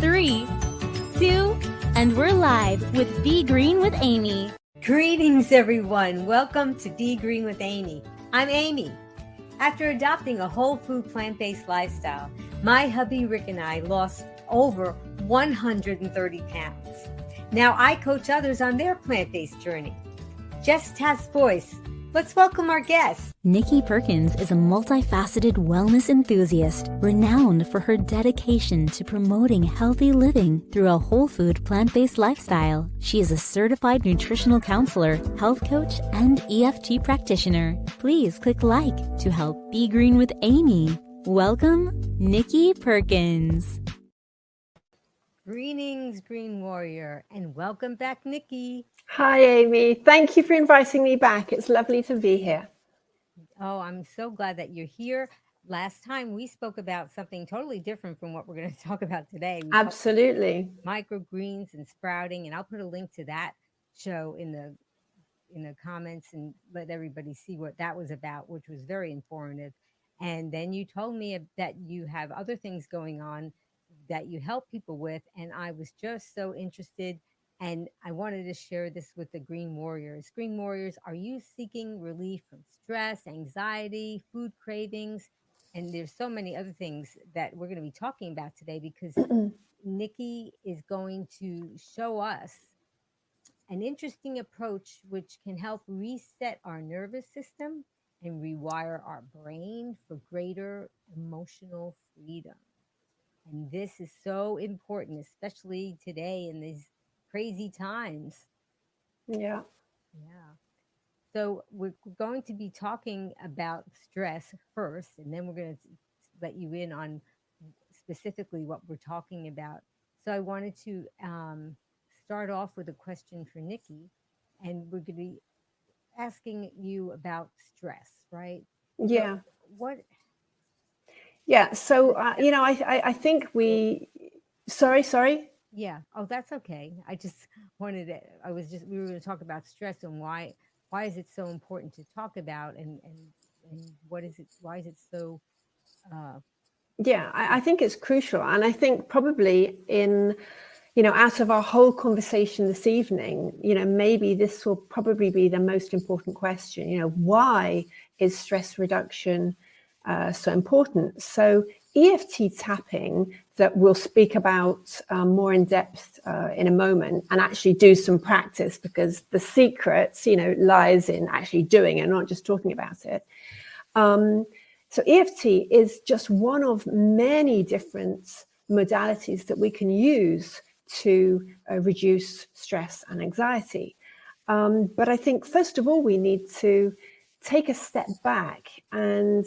3, 2, and we're live with Be Green with Amy. Greetings, everyone. Welcome to Be Green with Amy. I'm Amy. After adopting a whole food plant-based lifestyle, my hubby Rick and I lost over 130 pounds. Now I coach others on their plant-based journey. Just Task Voice. Let's welcome our guest. Nicki Perkins is a multifaceted wellness enthusiast renowned for her dedication to promoting healthy living through a whole food plant-based lifestyle. She is a certified nutritional counselor, health coach, and EFT practitioner. Please click like to help Be Green with Amy. Welcome, Nicki Perkins. Greetings, Green Warrior, and welcome back, Nicki. Hi, Amy. Thank you for inviting me back. It's lovely to be here. Oh, I'm so glad that you're here. Last time we spoke about something totally different from what we're going to talk about today. Absolutely. Microgreens and sprouting, and I'll put a link to that show in the comments and let everybody see what that was about, which was very informative. And then you told me that you have other things going on that you help people with, and I was just so interested, and I wanted to share this with the Green Warriors. Green Warriors, are you seeking relief from stress, anxiety, food cravings? And there's so many other things that we're going to be talking about today, because Nicki is going to show us an interesting approach which can help reset our nervous system and rewire our brain for greater emotional freedom. And this is so important, especially today in these crazy times. Yeah. So we're going to be talking about stress first, and then we're going to let you in on specifically what we're talking about. So I wanted to start off with a question for Nicki, and we're going to be asking you about stress, right? Yeah. So what? Yeah. So, I think sorry. Yeah. Oh, that's okay. I just wanted to, we were going to talk about stress and why is it so important to talk about, and why is it so, Yeah, I think it's crucial. And I think probably out of our whole conversation this evening, maybe this will probably be the most important question. Why is stress reduction so important? So EFT tapping, that we'll speak about more in depth in a moment, and actually do some practice, because the secret, lies in actually doing it, not just talking about it. So EFT is just one of many different modalities that we can use to reduce stress and anxiety. But I think, first of all, we need to take a step back and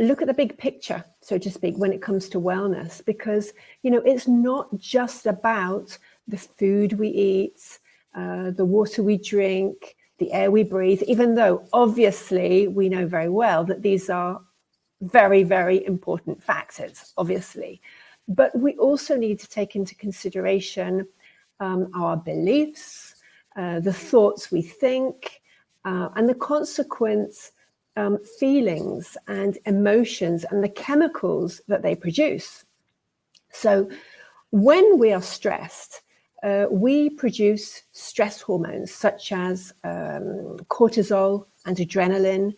look at the big picture, so to speak, when it comes to wellness, because, it's not just about the food we eat, the water we drink, the air we breathe, even though obviously we know very well that these are very, very important factors, obviously. But we also need to take into consideration our beliefs, the thoughts we think, and the consequence feelings and emotions and the chemicals that they produce. So when we are stressed, we produce stress hormones such as cortisol and adrenaline.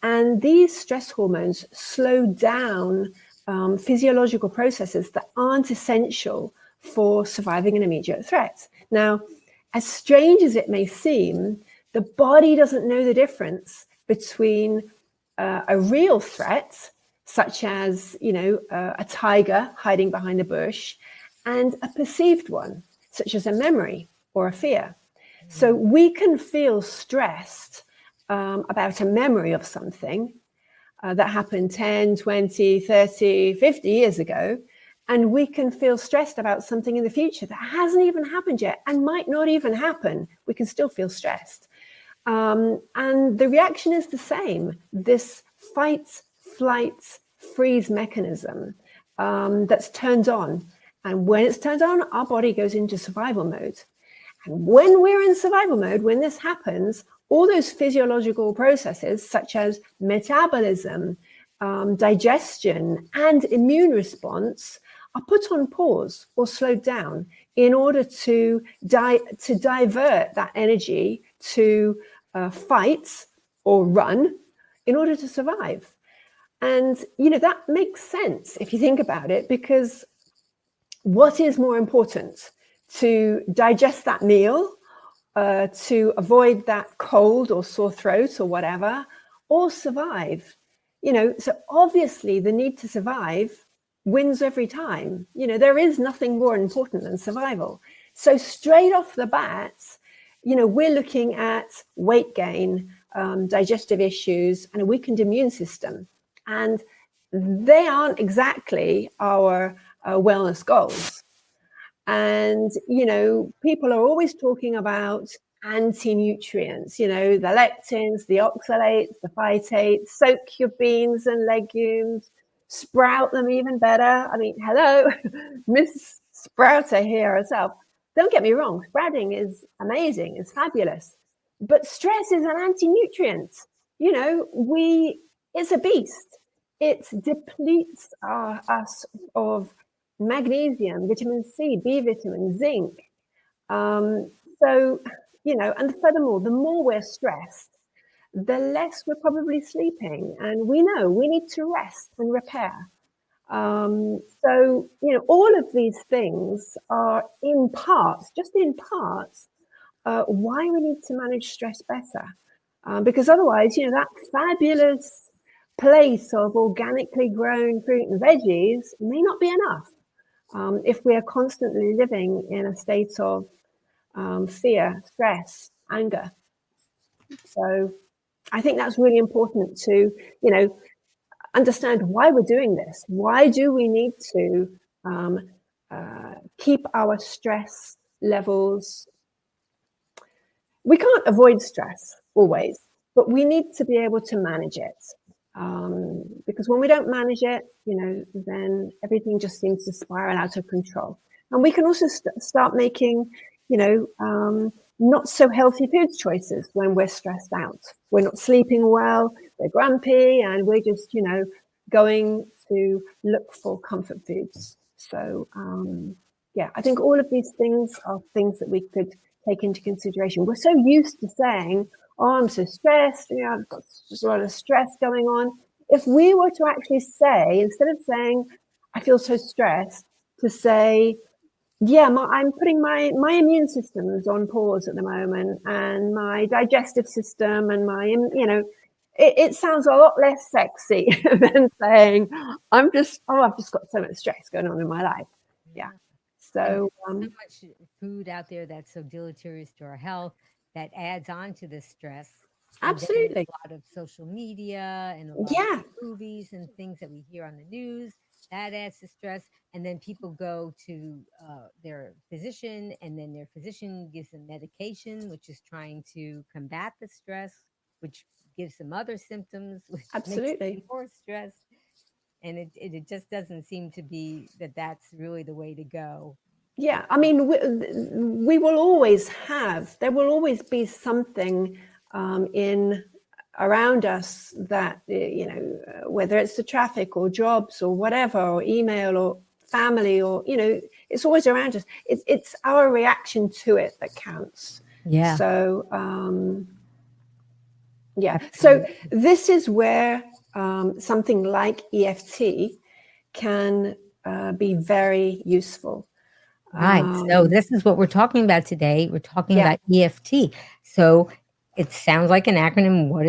And these stress hormones slow down physiological processes that aren't essential for surviving an immediate threat. Now, as strange as it may seem, the body doesn't know the difference between a real threat, such as, a tiger hiding behind a bush, and a perceived one, such as a memory or a fear. So we can feel stressed about a memory of something that happened 10, 20, 30, 50 years ago, and we can feel stressed about something in the future that hasn't even happened yet and might not even happen. We can still feel stressed. And the reaction is the same. This fight, flight, freeze mechanism that's turned on. And when it's turned on, our body goes into survival mode. And when we're in survival mode, when this happens, all those physiological processes such as metabolism, digestion, and immune response are put on pause or slowed down in order to divert that energy to fight or run in order to survive. And, that makes sense if you think about it, because what is more important, to digest that meal, to avoid that cold or sore throat or whatever, or survive? So obviously the need to survive wins every time. There is nothing more important than survival. So straight off the bat, we're looking at weight gain, digestive issues, and a weakened immune system. And they aren't exactly our wellness goals. And, people are always talking about anti-nutrients, the lectins, the oxalates, the phytates. Soak your beans and legumes, sprout them even better. I mean, hello, Miss Sprouter here herself. Don't get me wrong, sprouting is amazing, it's fabulous. But stress is an anti-nutrient. It's a beast. It depletes us of magnesium, vitamin C, B vitamin, zinc. And furthermore, the more we're stressed, the less we're probably sleeping. And we know we need to rest and repair. All of these things are just in parts, why we need to manage stress better. Because otherwise, that fabulous place of organically grown fruit and veggies may not be enough. If we are constantly living in a state of fear, stress, anger. So I think that's really important to, understand why we're doing this. Why do we need to keep our stress levels? We can't avoid stress always, but we need to be able to manage it. Because when we don't manage it, then everything just seems to spiral out of control. And we can also start making, not so healthy food choices when we're stressed out. We're not sleeping well, we're grumpy, and we're just, going to look for comfort foods. So, I think all of these things are things that we could take into consideration. We're so used to saying, oh, I'm so stressed, I've got just a lot of stress going on. If we were to actually say, instead of saying, I feel so stressed, to say, I'm putting my immune system is on pause at the moment, and my digestive system and it sounds a lot less sexy than saying, I've just got so much stress going on in my life. Yeah. So much food out there that's so deleterious to our health that adds on to the stress. Absolutely. A lot of social media and a lot of movies and things that we hear on the news that adds to stress. And then people go to their physician, and then their physician gives them medication, which is trying to combat the stress, which gives them other symptoms, which makes them more stressed. And it just doesn't seem to be that's really the way to go. Yeah, I mean, we will always there will always be something around us that, whether it's the traffic or jobs or whatever, or email or family, or, it's always around us. It's our reaction to it that counts. Yeah. So, so this is where something like EFT can be very useful. Right. So this is what we're talking about today. We're talking about EFT. So it sounds like an acronym. What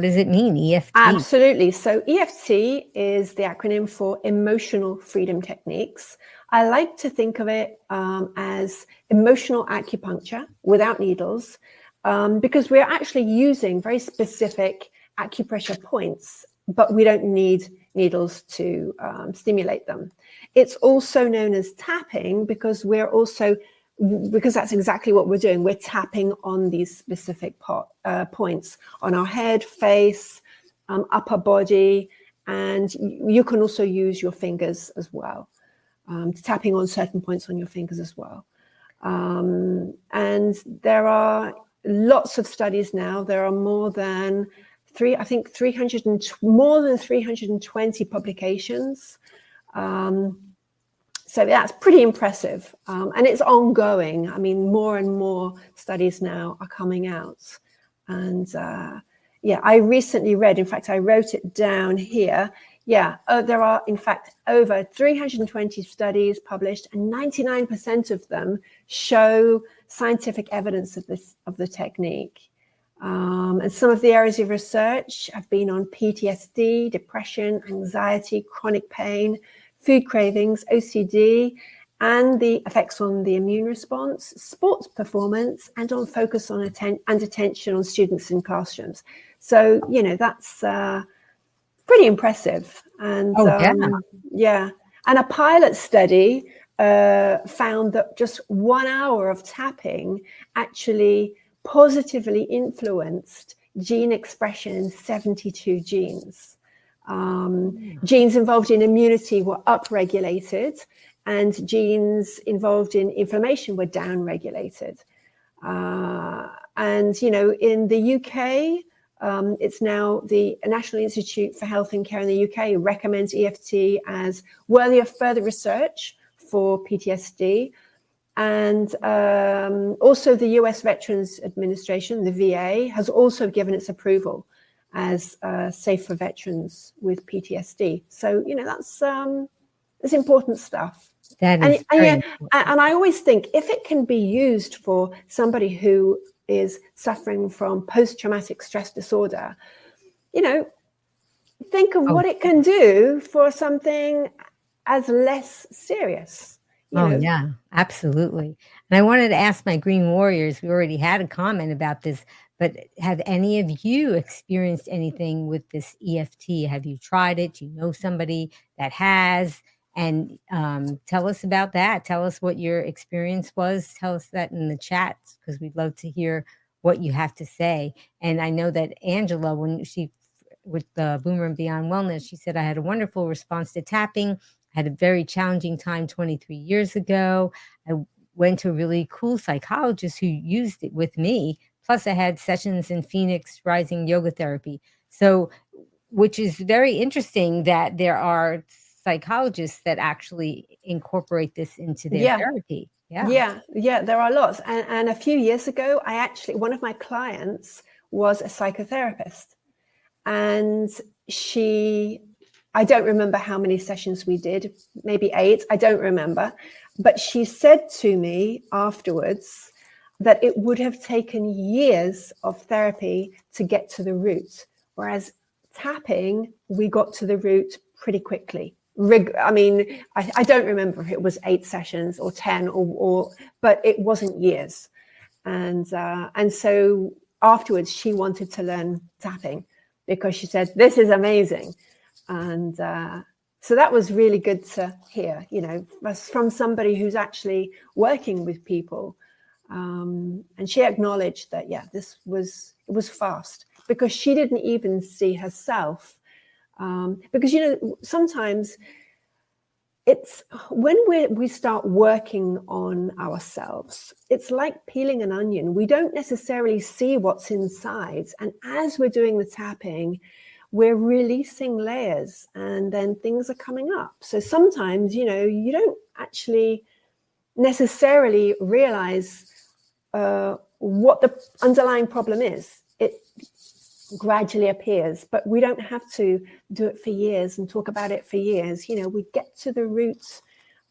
does it mean, EFT? Absolutely. So EFT is the acronym for Emotional Freedom Techniques. I like to think of it as emotional acupuncture without needles, because we're actually using very specific acupressure points, but we don't need needles to stimulate them. It's also known as tapping because that's exactly what we're doing. We're tapping on these specific points on our head, face, upper body, and you can also use your fingers as well, tapping on certain points on your fingers as well. And there are lots of studies now. There are more than 320 publications. So that's pretty impressive. And it's ongoing. I mean, more and more studies now are coming out. And yeah, I recently read, in fact, I wrote it down here. Yeah, there are, in fact, over 320 studies published, and 99% of them show scientific evidence of the technique. And some of the areas of research have been on PTSD, depression, anxiety, chronic pain, food cravings, OCD, and the effects on the immune response, sports performance, and on focus on attention on students in classrooms. So, you know, that's pretty impressive. And yeah. And a pilot study found that just 1 hour of tapping actually positively influenced gene expression in 72 genes. Genes involved in immunity were upregulated, and genes involved in inflammation were downregulated. And, you know, in the UK, it's now the National Institute for Health and Care in the UK recommends EFT as worthy of further research for PTSD. And also the US Veterans Administration, the VA, has also given its approval as safe for veterans with PTSD. So, you know, that's important stuff. That is and I always think if it can be used for somebody who is suffering from post-traumatic stress disorder, you know, think of what it can do for something as less serious. You know? Yeah, absolutely. And I wanted to ask my Green Warriors, we already had a comment about this, but have any of you experienced anything with this EFT? Have you tried it? Do you know somebody that has? And tell us about that. Tell us what your experience was. Tell us that in the chat, because we'd love to hear what you have to say. And I know that Angela, when she, with the Boomer and Beyond Wellness, she said, I had a wonderful response to tapping. I had a very challenging time 23 years ago. I went to a really cool psychologist who used it with me. Plus, I had sessions in Phoenix Rising yoga therapy. So, which is very interesting that there are psychologists that actually incorporate this into their therapy. Yeah, there are lots. And a few years ago, one of my clients was a psychotherapist. And I don't remember how many sessions we did, maybe 8, I don't remember. But she said to me afterwards that it would have taken years of therapy to get to the root, whereas tapping, we got to the root pretty quickly. I mean, I don't remember if it was 8 sessions or 10 but it wasn't years. And so afterwards, she wanted to learn tapping because she said, this is amazing. And so that was really good to hear, you know, from somebody who's actually working with people. And she acknowledged that, yeah, it was fast, because she didn't even see herself. Because, you know, sometimes it's when we start working on ourselves, it's like peeling an onion. We don't necessarily see what's inside. And as we're doing the tapping, we're releasing layers, and then things are coming up. So sometimes, you know, you don't actually necessarily realize what the underlying problem is. It gradually appears, but we don't have to do it for years and talk about it for years. You know, we get to the roots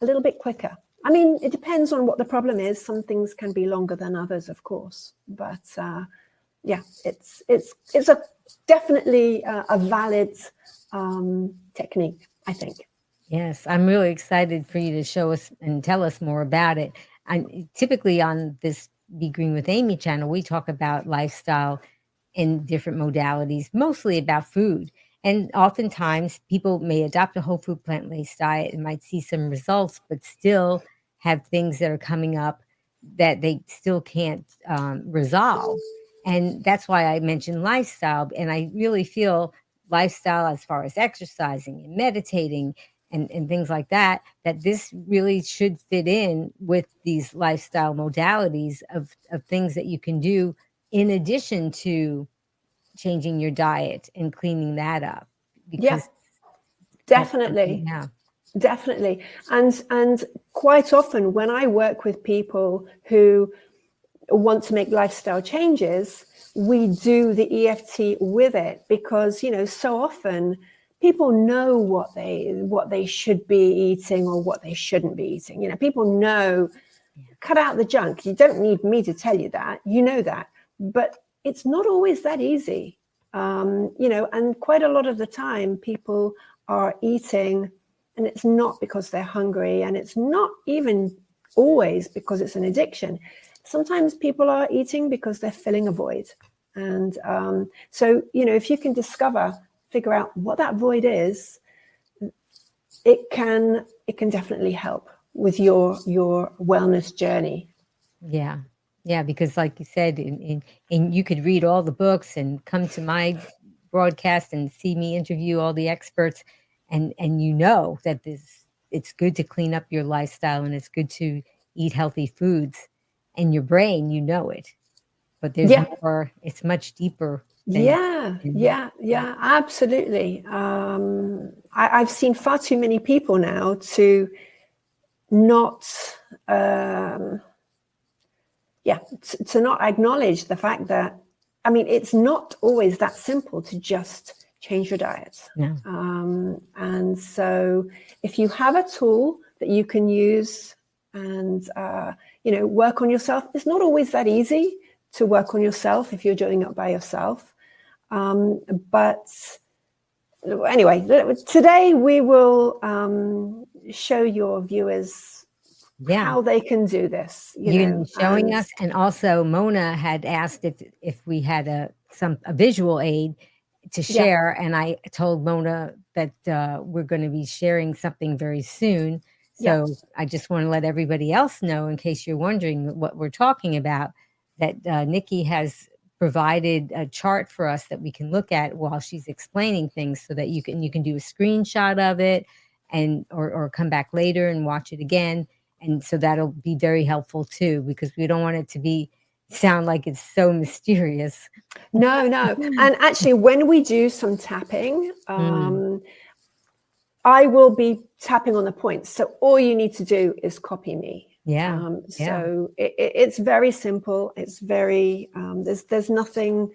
a little bit quicker. I mean, it depends on what the problem is. Some things can be longer than others, of course, but yeah, it's definitely a valid technique, I think. Yes, I'm really excited for you to show us and tell us more about it. And typically on this Be Green with Amy channel, we talk about lifestyle in different modalities, mostly about food. And oftentimes people may adopt a whole food plant-based diet and might see some results, but still have things that are coming up that they still can't resolve. And that's why I mentioned lifestyle. And I really feel lifestyle as far as exercising and meditating and things like that, that this really should fit in with these lifestyle modalities of things that you can do in addition to changing your diet and cleaning that up. Because definitely. Yeah. Definitely. And quite often when I work with people who want to make lifestyle changes, we do the EFT with it, because, you know, so often people know what they should be eating or what they shouldn't be eating. You know, people know, cut out the junk. You don't need me to tell you that. You know that. But it's not always that easy. You know, and quite a lot of the time people are eating, and it's not because they're hungry, and it's not even always because it's an addiction. Sometimes people are eating because they're filling a void. And so, you know, if you can figure out what that void is, it can definitely help with your wellness journey. Yeah. Yeah, because like you said, and you could read all the books and come to my broadcast and see me interview all the experts, and you know that it's good to clean up your lifestyle, and it's good to eat healthy foods, and your brain, you know it. But there's more, it's much deeper than absolutely. I've seen far too many people now to not to not acknowledge the fact that, I mean, it's not always that simple to just change your diet. Yeah. And so if you have a tool that you can use and, you know, work on yourself, it's not always that easy to work on yourself if you're doing it by yourself. But anyway, today we will show your viewers how they can do this. You're showing us, and also Mona had asked if we had a visual aid to share, and I told Mona that we're going to be sharing something very soon. So I just want to let everybody else know, in case you're wondering what we're talking about, that Nicki has provided a chart for us that we can look at while she's explaining things, so that you can do a screenshot of it, and or come back later and watch it again. And so that'll be very helpful too, because we don't want it to sound like it's so mysterious. No. And actually, when we do some tapping, I will be tapping on the points. So all you need to do is copy me. So it's very simple. It's very, there's nothing,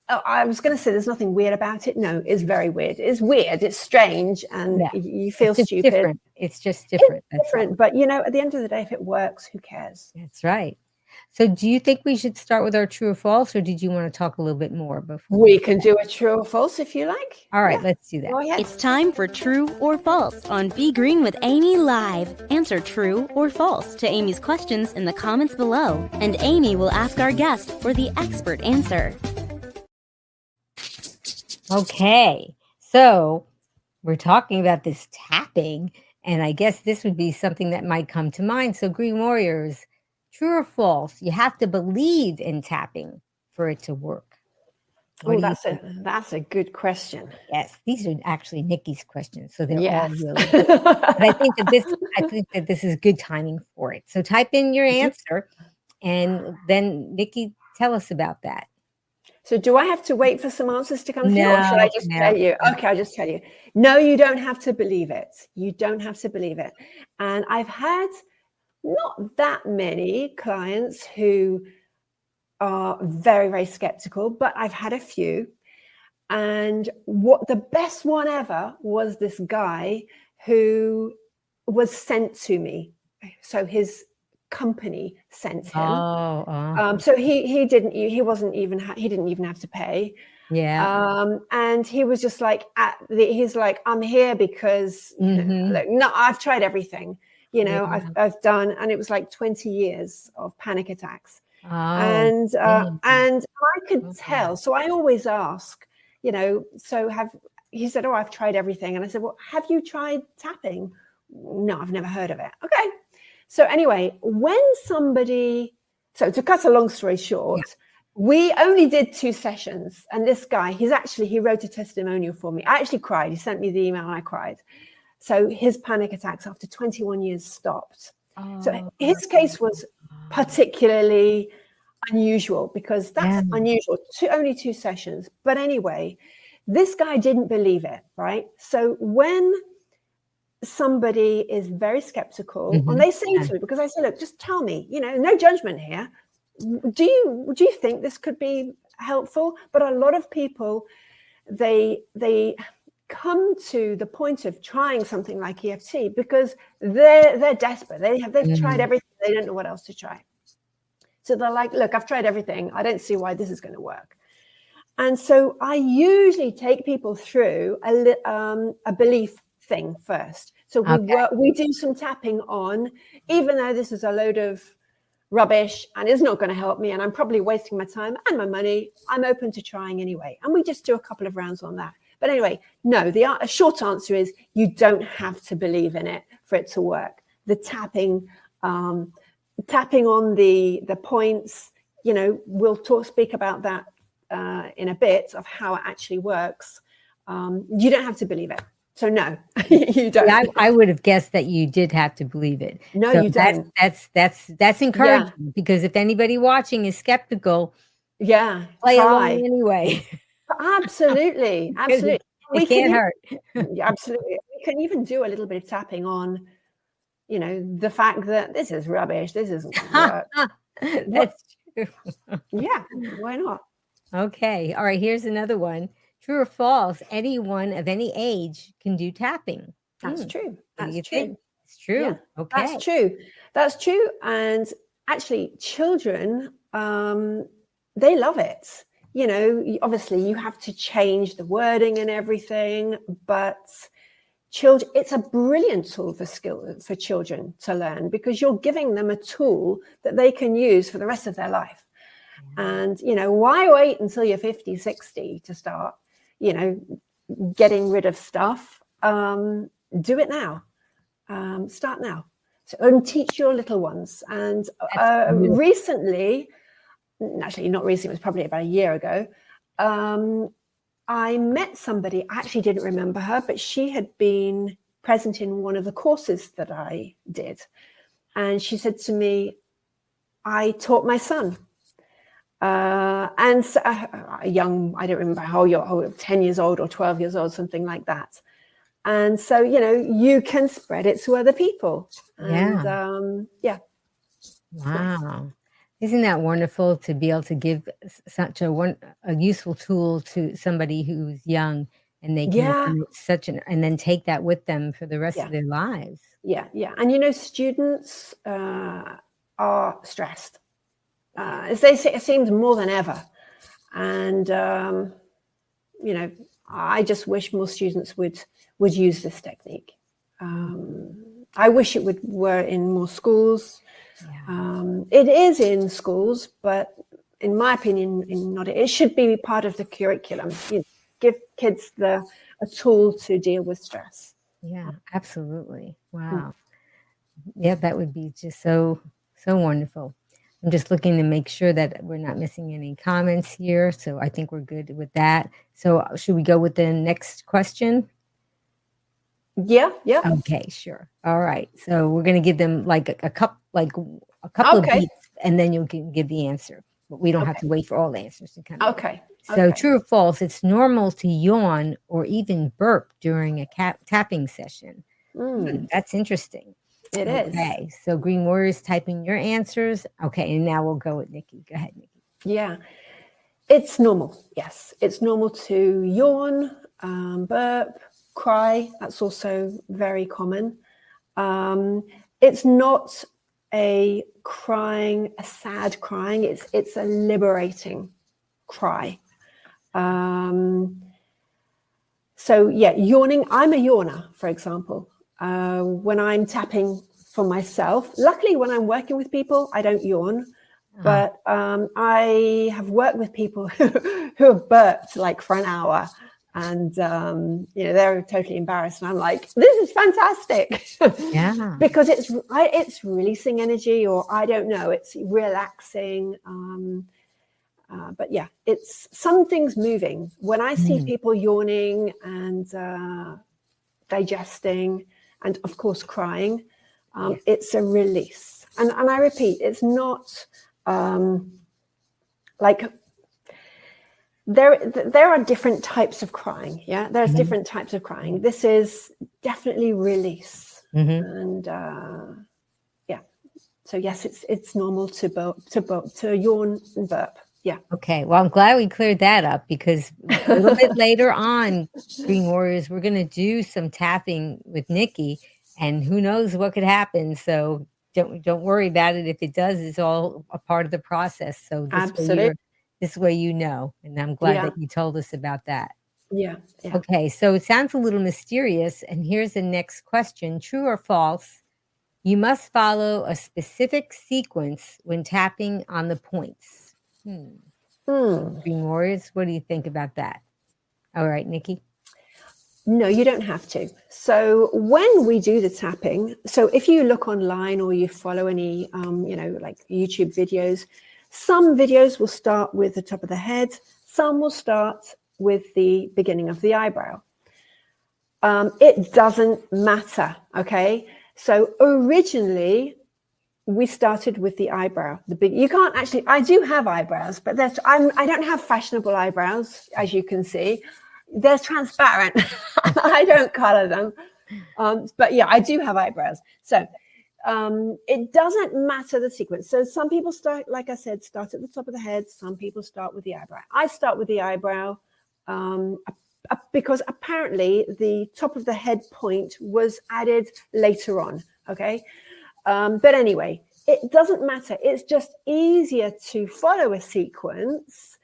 I was going to say there's nothing weird about it. No, it's very weird. It's weird. It's strange. And you feel stupid. Different. It's just different. It's different. But, you know, at the end of the day, if it works, who cares? That's right. So do you think we should start with our true or false, or did you want to talk a little bit more before? We can do a true or false if you like. All right, let's do that. Go ahead. It's time for True or False on Be Green with Amy Live. Answer true or false to Amy's questions in the comments below, and Amy will ask our guest for the expert answer. Okay, so we're talking about this tapping, and I guess this would be something that might come to mind. So Green Warriors, true or false, you have to believe in tapping for it to work? That's a good question. Yes, these are actually Nicki's questions, so they're all really good. But I think that this is good timing for it. So type in your answer, and then Nicki, tell us about that. So do I have to wait for some answers to come through, or should I just tell you? Okay, I'll just tell you. No, you don't have to believe it. You don't have to believe it. And I've had not that many clients who are very, very skeptical, but I've had a few. And what the best one ever was this guy who was sent to me. So his company sent him. So he didn't even have to pay. And he was just like, he's like, I'm here because no, I've tried everything. You know, I've done, and it was like 20 years of panic attacks. And I could tell. So I always ask, you know, he said, oh, I've tried everything. And I said, well, have you tried tapping? No, I've never heard of it. Okay. So anyway, so to cut a long story short, we only did 2 sessions. And this guy, he wrote a testimonial for me. I actually cried. He sent me the email and I cried. So his panic attacks after 21 years stopped. So his case was particularly unusual, because that's unusual. Only 2 sessions. But anyway, this guy didn't believe it, right? So when somebody is very skeptical, Mhm. and they say Yeah. to me, because I say, look, just tell me, no judgment here. Do you think this could be helpful? But a lot of people, they come to the point of trying something like EFT because they're desperate. They've tried everything. They don't know what else to try. So they're like, look, I've tried everything. I don't see why this is going to work. And so I usually take people through a belief thing first. So we do some tapping on, even though this is a load of rubbish and is not going to help me, and I'm probably wasting my time and my money, I'm open to trying anyway. And we just do a couple of rounds on that. But anyway, no, a short answer is you don't have to believe in it for it to work. The tapping on the points, we'll speak about that in a bit of how it actually works. You don't have to believe it. So no, you don't. Yeah, I would have guessed that you did have to believe it. No, so you don't. That's encouraging, because if anybody watching is skeptical, yeah, play try along anyway. Absolutely. It can't hurt. Absolutely. We can even do a little bit of tapping on, the fact that this is rubbish. This isn't going to work. That's true. Yeah, why not? Okay. All right. Here's another one. True or false? Anyone of any age can do tapping. That's true. What do That's you true. think? It's true. Yeah, Okay. That's true. That's true. And actually, children, they love it. Obviously, you have to change the wording and everything, but children, it's a brilliant tool for children to learn, because you're giving them a tool that they can use for the rest of their life. And, why wait until you're 50, 60 to start, getting rid of stuff? Do it now. Start now. So, and teach your little ones. And recently, actually not recently, it was probably about a year ago, I met somebody. I actually didn't remember her, but she had been present in one of the courses that I did. And she said to me, I taught my son. And so, young, I don't remember how old, 10 years old or 12 years old, something like that. And so, you can spread it to other people. And, Wow. Nice. Isn't that wonderful to be able to give such a useful tool to somebody who's young, and they can and then take that with them for the rest of their lives. Yeah. And students are stressed. As they say, it seems more than ever. And I just wish more students would use this technique. I wish it were in more schools. It is in schools, but in my opinion, it should be part of the curriculum. Give kids a tool to deal with stress. Yeah, absolutely. Wow. Yeah, that would be just so wonderful. I'm just looking to make sure that we're not missing any comments here. So I think we're good with that. So should we go with the next question? Yeah. Okay, sure. All right. So we're going to give them like a couple of beats, and then you can give the answer. But we don't have to wait for all the answers to come. Okay. So true or false? It's normal to yawn or even burp during a tapping session. That's interesting. It is. Okay. So Green Warriors, typing your answers. Okay, and now we'll go with Nicki. Go ahead, Nicki. Yeah. It's normal. Yes. It's normal to yawn, burp, cry. That's also very common. It's not a sad crying. It's a liberating cry. So yeah, yawning. I'm a yawner, for example. When I'm tapping for myself, luckily when I'm working with people, I don't yawn. But I have worked with people who have burped like for an hour, and they're totally embarrassed, and I'm like, this is fantastic. Yeah. Because it's releasing energy, or I don't know, it's relaxing. But yeah, it's something's moving. When I see people yawning and digesting, and of course crying, it's a release. And I repeat, it's not like there are different types of crying. Yeah, there's Mhm. different types of crying. This is definitely release, Mhm. and yeah. So yes, it's normal to yawn and burp. Yeah. Okay, well, I'm glad we cleared that up because a little bit later on, Green Warriors, we're gonna do some tapping with Nicki, and who knows what could happen. So don't worry about it. If it does, it's all a part of the process. So Absolutely. this way you know, and I'm glad Yeah. that you told us about that. Yeah. Yeah. Okay, so it sounds a little mysterious, and here's the next question: true or false? You must follow a specific sequence when tapping on the points. Green Warriors, what do you think about that? All right, Nicki. No, you don't have to. So when we do the tapping, so if you look online or you follow any, like YouTube videos, some videos will start with the top of the head, some will start with the beginning of the eyebrow. It doesn't matter, okay? So originally, we started with the eyebrow. You can't actually. I do have eyebrows, but I don't have fashionable eyebrows, as you can see. They're transparent. I don't color them, but yeah, I do have eyebrows. So it doesn't matter the sequence. So some people start, like I said, start at the top of the head. Some people start with the eyebrow. I start with the eyebrow because apparently the top of the head point was added later on. Okay. But anyway, it doesn't matter. It's just easier to follow a sequence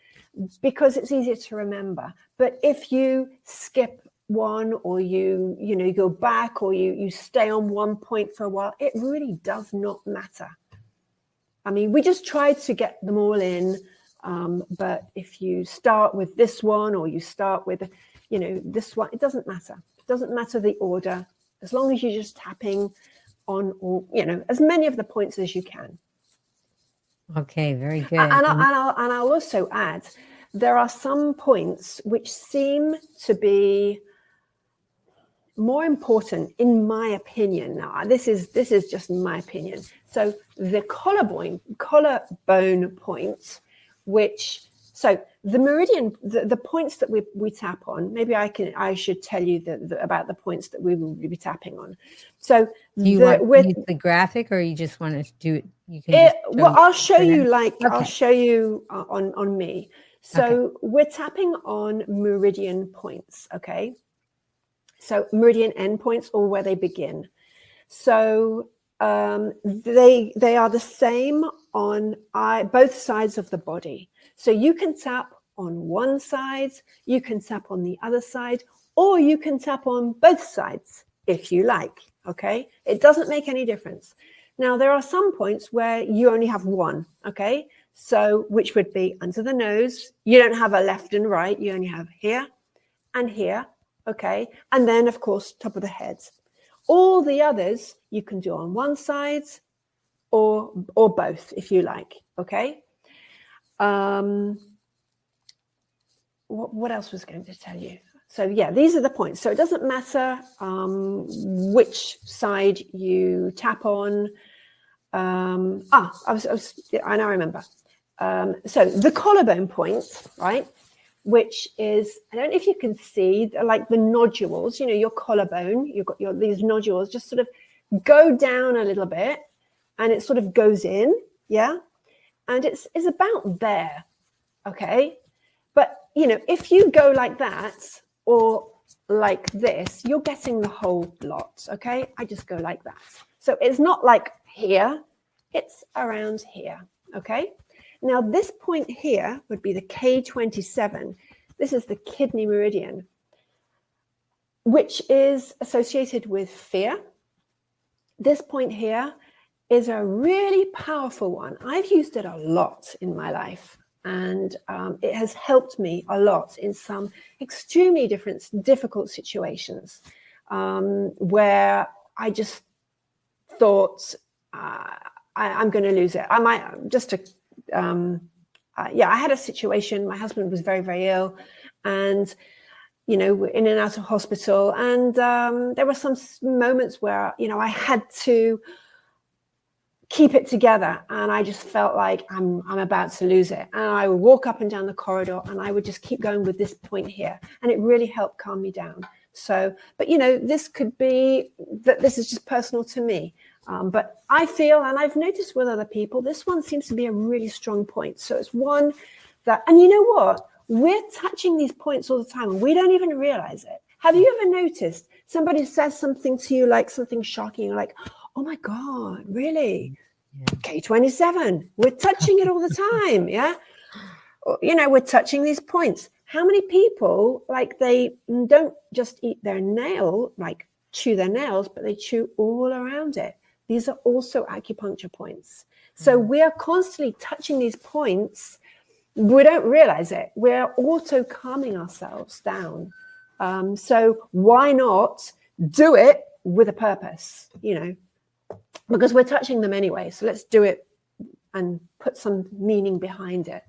because it's easier to remember. But if you skip one or you go back or you stay on one point for a while, it really does not matter. I mean, we just tried to get them all in. But if you start with this one or you start with, this one, it doesn't matter. It doesn't matter the order, as long as you're just tapping on all, as many of the points as you can. Okay, very good. And I'll also add, there are some points which seem to be more important, in my opinion. Now, this is just my opinion. So the collarbone points, so the meridian, the points that we tap on. Maybe I should tell you about the points that we will be tapping on. So do you want to use the graphic, or you just want to do it? You can. I'll show you. Okay. I'll show you on me. So we're tapping on meridian points. Okay. So meridian endpoints, or where they begin. So they are the same on both sides of the body. So you can tap on one side, you can tap on the other side, or you can tap on both sides if you like. Okay, it doesn't make any difference. Now there are some points where you only have one. Okay, so which would be under the nose. You don't have a left and right. You only have here and here. Okay, and then of course top of the head. All the others you can do on one side or both if you like. Okay. What else was I going to tell you? So yeah, these are the points. So it doesn't matter which side you tap on. I now remember. So the collarbone point, right? Which is, I don't know if you can see, like the nodules, your collarbone, you've got these nodules just sort of go down a little bit and it sort of goes in, yeah? And it's about there, okay? But, if you go like that or like this, you're getting the whole lot, okay? I just go like that. So it's not like here, it's around here, okay? Now, this point here would be the K27. This is the kidney meridian, which is associated with fear. This point here is a really powerful one. I've used it a lot in my life, and it has helped me a lot in some extremely difficult situations where I just thought, I'm going to lose it. I might just I had a situation. My husband was very, very ill, and in and out of hospital. And there were some moments where I had to keep it together, and I just felt like I'm about to lose it, and I would walk up and down the corridor and I would just keep going with this point here, and it really helped calm me down. So, but this could be that this is just personal to me, but I feel, and I've noticed with other people, this one seems to be a really strong point. So it's one that, and you know what, we're touching these points all the time and we don't even realize it. Have you ever noticed somebody says something to you, like something shocking, like, oh my God, really? Yeah. K27, we're touching it all the time. Yeah. We're touching these points. How many people, like, they don't just eat their nail, like chew their nails, but they chew all around it. These are also acupuncture points. So we are constantly touching these points. We don't realize it. We're auto calming ourselves down. So why not do it with a purpose, because we're touching them anyway. So let's do it and put some meaning behind it.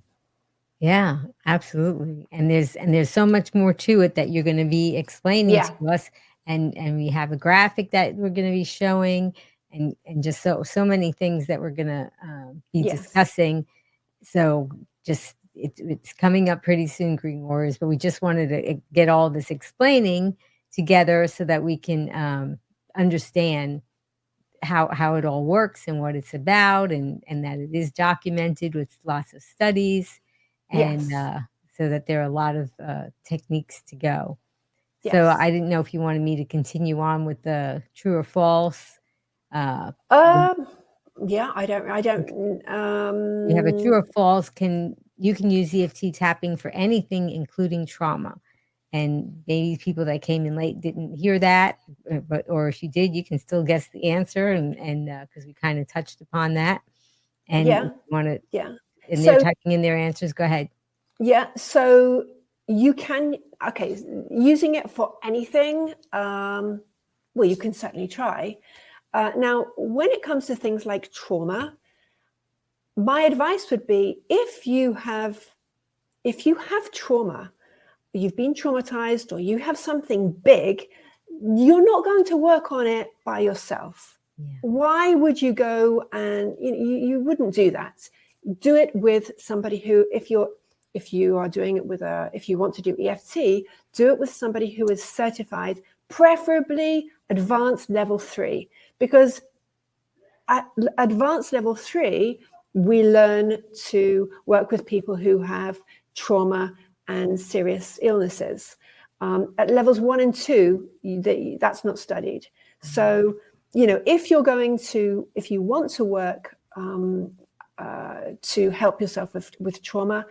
Yeah, absolutely. And there's so much more to it that you're going to be explaining to us. And we have a graphic that we're going to be showing, and just so many things that we're going to be discussing. So just it's coming up pretty soon, Green Warriors, but we just wanted to get all this explaining together so that we can understand how it all works and what it's about, and that it is documented with lots of studies, and so that there are a lot of techniques to go. So I didn't know if you wanted me to continue on with the true or false. Yeah, I don't. You have a true or false. You can use EFT tapping for anything, including trauma. And maybe people that came in late didn't hear that, or if you did, you can still guess the answer, and because we kind of touched upon that. And you want to, and they're typing in their answers. Go ahead. Yeah, so you can, using it for anything, well, you can certainly try. Now, when it comes to things like trauma, my advice would be, if you have trauma, you've been traumatized, or you have something big, you're not going to work on it by yourself. Why would you go and you wouldn't do that? Do it with somebody who, if you are doing it with if you want to do EFT, do it with somebody who is certified, preferably advanced level 3, because at advanced level 3, we learn to work with people who have trauma and serious illnesses. At levels 1 and 2, that's not studied. So, if you want to work to help yourself with trauma,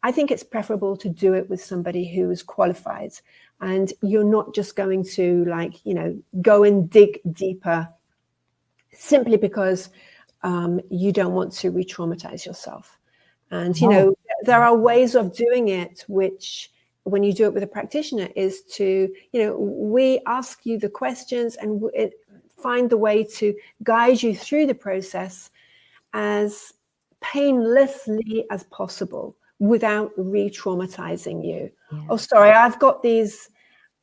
I think it's preferable to do it with somebody who is qualified, and you're not just going to go and dig deeper simply because you don't want to re-traumatize yourself. And, there are ways of doing it, which when you do it with a practitioner is to, we ask you the questions and find the way to guide you through the process as painlessly as possible without re-traumatizing you. Oh, sorry, I've got these.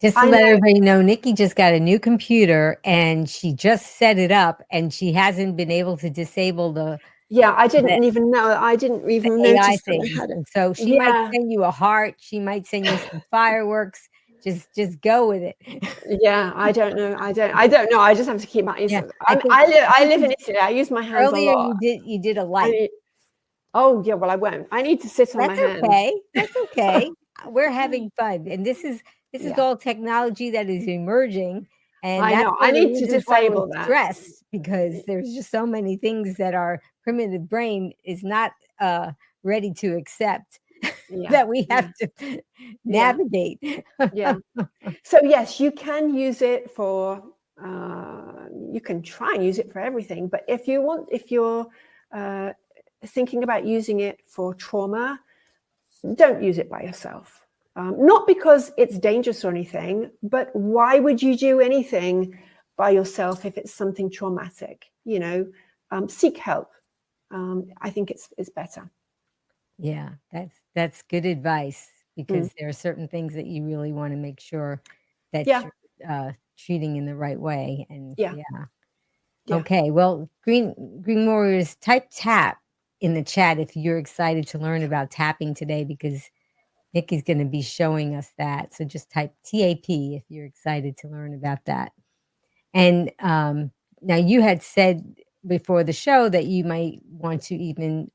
Just to let everybody know, Nicki just got a new computer and she just set it up, and she hasn't been able to disable the. Yeah, I didn't even know. I didn't even notice that I had it. And so she might send you a heart. She might send you some fireworks. Just go with it. Yeah, I don't know. I don't know. I just have to keep my. Yeah, I live in Italy. I use my hands a lot. You did a light. Oh yeah, well I won't. I need to sit on my hands. That's okay. We're having fun, and this is all technology that is emerging. And I know. I need to disable that. Stress, because there's just so many things that our primitive brain is not ready to accept. That we have to navigate. So yes, you can use it for. You can try and use it for everything, but if you're thinking about using it for trauma, don't use it by yourself. Not because it's dangerous or anything, but why would you do anything by yourself if it's something traumatic? Seek help. I think it's better. Yeah, that's good advice, because there are certain things that you really want to make sure that you're treating in the right way. And Yeah. Okay. Well, Green Warriors, type tap in the chat if you're excited to learn about tapping today, because Nicki's going to be showing us that. So just type TAP if you're excited to learn about that. And now you had said before the show that you might want to even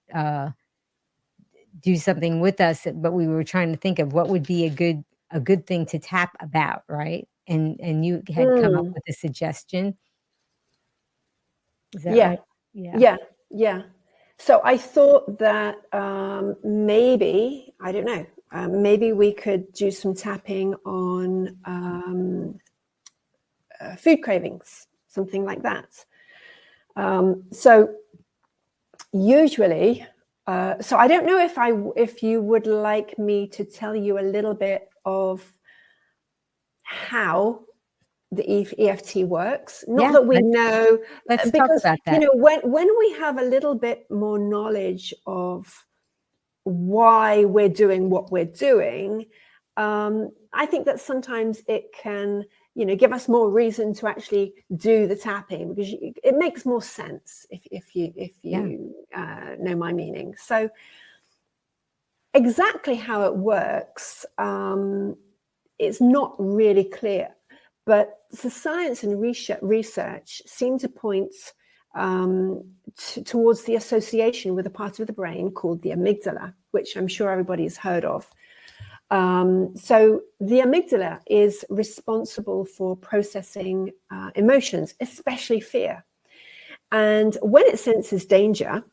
do something with us, but we were trying to think of what would be a good thing to tap about, right? And you had come up with a suggestion. Is that Yeah. right? Yeah. Yeah. Yeah. So I thought that maybe, I don't know, maybe we could do some tapping on food cravings, something like that. So usually, so I don't know if you would like me to tell you a little bit of how the EFT works. Not Yeah, that we know, let's talk because about that. you know, when we have a little bit more knowledge of why we're doing what we're doing, I think that sometimes it can, you know, give us more reason to actually do the tapping, because it makes more sense if you know my meaning. So exactly how it works, it's not really clear, but the science and research seem to point towards the association with a part of the brain called the amygdala, which I'm sure everybody has heard of. So the amygdala is responsible for processing emotions, especially fear. And when it senses danger,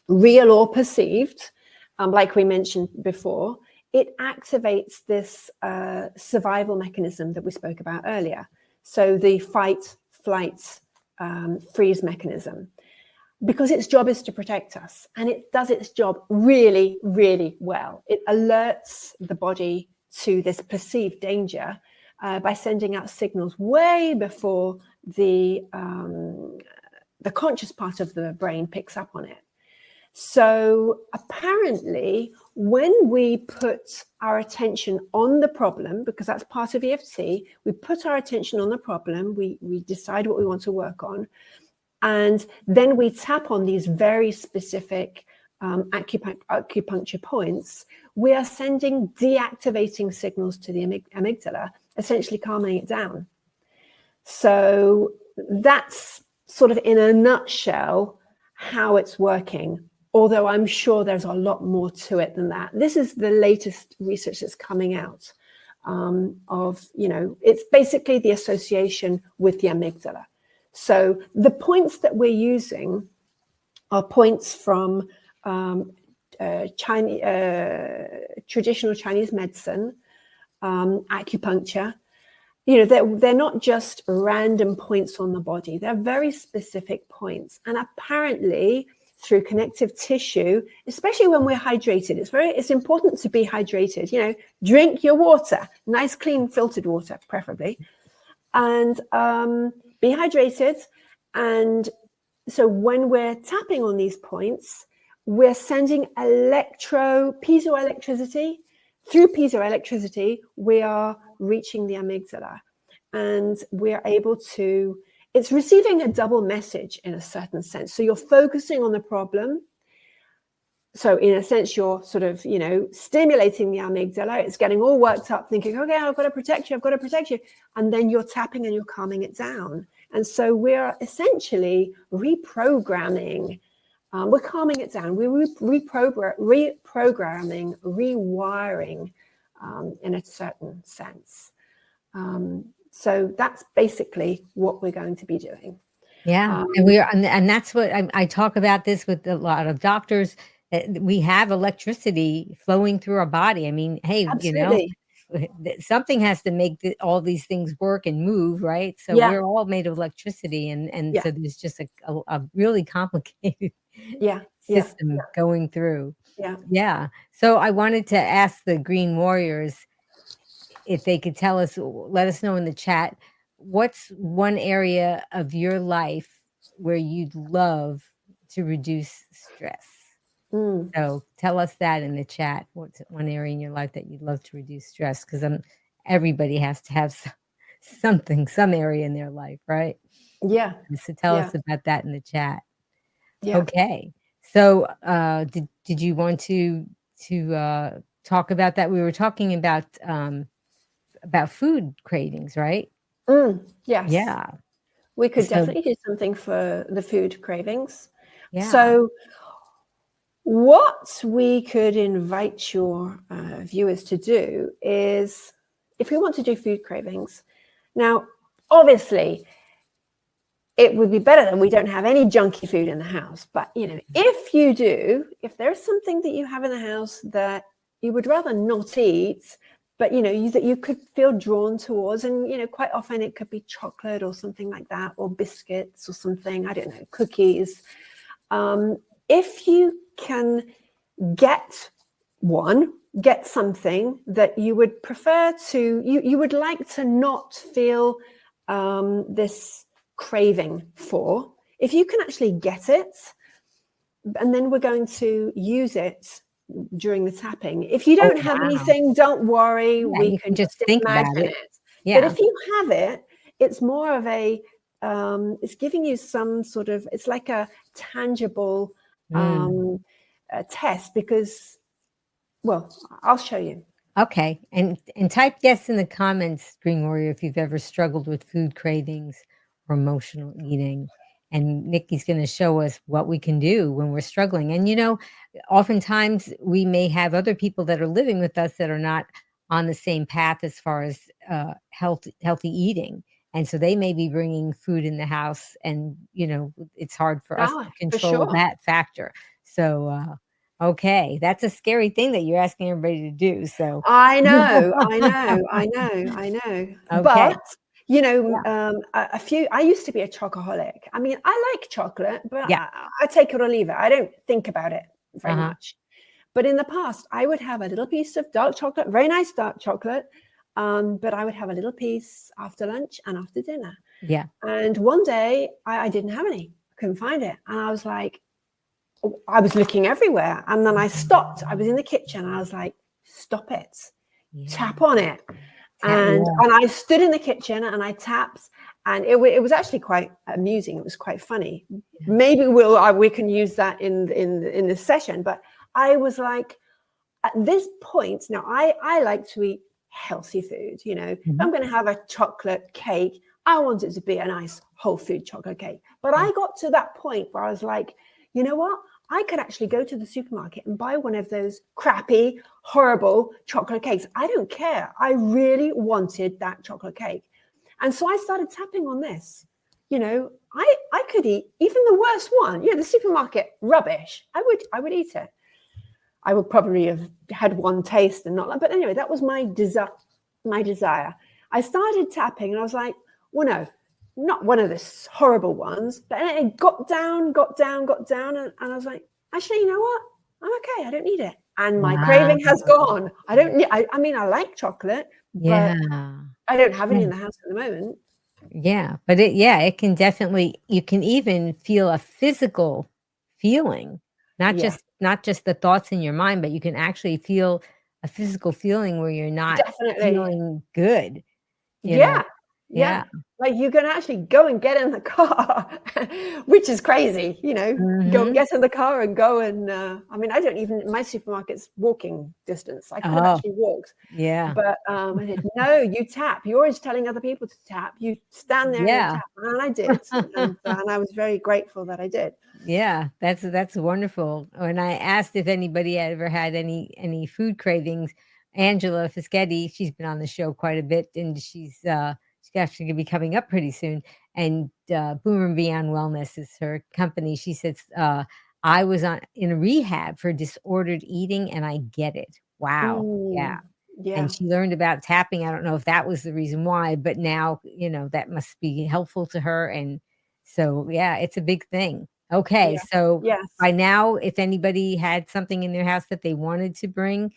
real or perceived, like we mentioned before, it activates this survival mechanism that we spoke about earlier. So the fight, flight, freeze mechanism, because its job is to protect us. And it does its job really, really well. It alerts the body to this perceived danger by sending out signals way before the conscious part of the brain picks up on it. So apparently, when we put our attention on the problem, because that's part of EFT, we put our attention on the problem, we decide what we want to work on, and then we tap on these very specific acupuncture points, we are sending deactivating signals to the amygdala, essentially calming it down. So that's sort of in a nutshell how it's working. Although I'm sure there's a lot more to it than that. This is the latest research that's coming out of, you know, it's basically the association with the amygdala. So the points that we're using are points from traditional Chinese medicine, acupuncture. You know, they're not just random points on the body. They're very specific points. And apparently, through connective tissue, especially when we're hydrated, it's important to be hydrated. You know, drink your water, nice, clean, filtered water, preferably, and be hydrated. And so when we're tapping on these points, we're sending piezoelectricity. Through piezoelectricity, we are reaching the amygdala, and we're able to, it's receiving a double message in a certain sense. So you're focusing on the problem. So in a sense, you're sort of, you know, stimulating the amygdala. It's getting all worked up, thinking, okay, I've got to protect you. I've got to protect you. And then you're tapping and you're calming it down. And so we're essentially reprogramming. We're calming it down. We're reprogramming, rewiring in a certain sense. So that's basically what we're going to be doing. Yeah, and that's what I talk about this with a lot of doctors. We have electricity flowing through our body. I mean, hey, Absolutely. you know, something has to make all these things work and move, right? So Yeah. we're all made of electricity, and Yeah. so there's just a really complicated system going through. Yeah. So I wanted to ask the Green Warriors if they could tell us, let us know in the chat, what's one area of your life where you'd love to reduce stress? So tell us that in the chat. What's one area in your life that you'd love to reduce stress? Because everybody has to have something, some area in their life, right? Yeah. So tell Yeah. us about that in the chat. Yeah. Okay. So, did you want to talk about that? We were talking about food cravings, right? Yes. Yeah. We could So, definitely do something for the food cravings. yeah. So what we could invite your viewers to do is, if we want to do food cravings, now, obviously, it would be better that we don't have any junky food in the house. But, if you do, if there's something that you have in the house that you would rather not eat, but, that you could feel drawn towards, and, quite often it could be chocolate or something like that, or biscuits or something, I don't know, cookies. If you can get something that you would prefer to, you would like to not feel this craving for, if you can actually get it, and then we're going to use it during the tapping. If you don't have anything, don't worry, Yeah, we you can can just just think about imagine it. it. Yeah. But if you have it, it's more of a it's giving you some sort of, it's like a tangible test, because, well, I'll show you. Okay. And type yes in the comments, Green Warrior, if you've ever struggled with food cravings or emotional eating. And Nikki's going to show us what we can do when we're struggling. And oftentimes we may have other people that are living with us that are not on the same path as far as healthy eating. And so they may be bringing food in the house, and it's hard for us to For control sure. that factor. So okay, that's a scary thing that you're asking everybody to do. So I know. okay. But I used to be a chocoholic. I mean, I like chocolate, but Yeah. I take it or leave it. I don't think about it very Uh-huh. much. But in the past, I would have a little piece of dark chocolate, very nice dark chocolate, but I would have a little piece after lunch and after dinner. Yeah. And one day I didn't have any. I couldn't find it. And I was like, I was looking everywhere. And then I stopped. I was in the kitchen. And I was like, stop it. Yeah. Tap on it. And I stood in the kitchen and I tapped. And it was actually quite amusing. It was quite funny. Yeah. Maybe we can use that in this session. But I was like, at this point, now I like to eat healthy food. If I'm going to have a chocolate cake, I want it to be a nice whole food chocolate cake. But I got to that point where I was like, you know what? I could actually go to the supermarket and buy one of those crappy, horrible chocolate cakes. I don't care. I really wanted that chocolate cake. And so I started tapping on this. I could eat even the worst one. The supermarket rubbish. I would eat it. I would probably have had one taste and not. But anyway, that was my desire. I started tapping and I was like, well, no, not one of the horrible ones. But it got down. And I was like, actually, you know what? I'm okay. I don't need it. And my craving has gone. I don't need, I mean, I like chocolate, but I don't have any in the house at the moment. Yeah. But it can definitely, you can even feel a physical feeling, not just the thoughts in your mind, but you can actually feel a physical feeling where you're not feeling good. Yeah. Like you can actually go and get in the car, which is crazy, go and get in the car and go and, I mean, my supermarket's walking distance. I could have actually walked. Yeah. But I said, no, you tap. You're always telling other people to tap. You stand there and tap. And I did. And I was very grateful that I did. Yeah, that's wonderful. When I asked if anybody had ever had any food cravings, Angela Fischetti, she's been on the show quite a bit, and she's actually going to be coming up pretty soon. And Boomer Beyond Wellness is her company. She says, I was in rehab for disordered eating, and I get it. Wow. Yeah. And she learned about tapping. I don't know if that was the reason why, but now, that must be helpful to her. And so, yeah, it's a big thing. Okay. So by now, if anybody had something in their house that they wanted to bring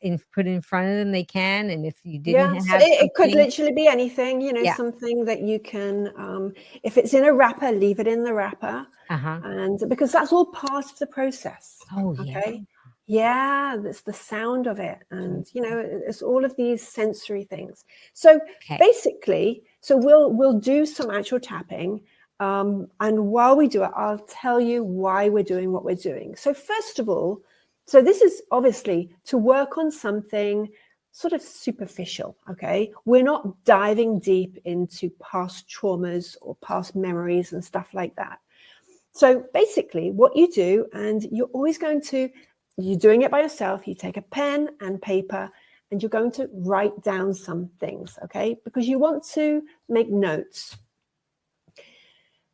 and put in front of them, they can. And if you didn't have it could literally be anything, something that you can, if it's in a wrapper, leave it in the wrapper. And because that's all part of the process. Oh, okay. Yeah, that's the sound of it. And, you know, it's all of these sensory things. So basically, so we'll do some actual tapping. And while we do it, I'll tell you why we're doing what we're doing. So first of all, so this is obviously to work on something sort of superficial, okay? We're not diving deep into past traumas or past memories and stuff like that. So basically what you do, and you're always going to, you're doing it by yourself, you take a pen and paper and you're going to write down some things, okay? Because you want to make notes.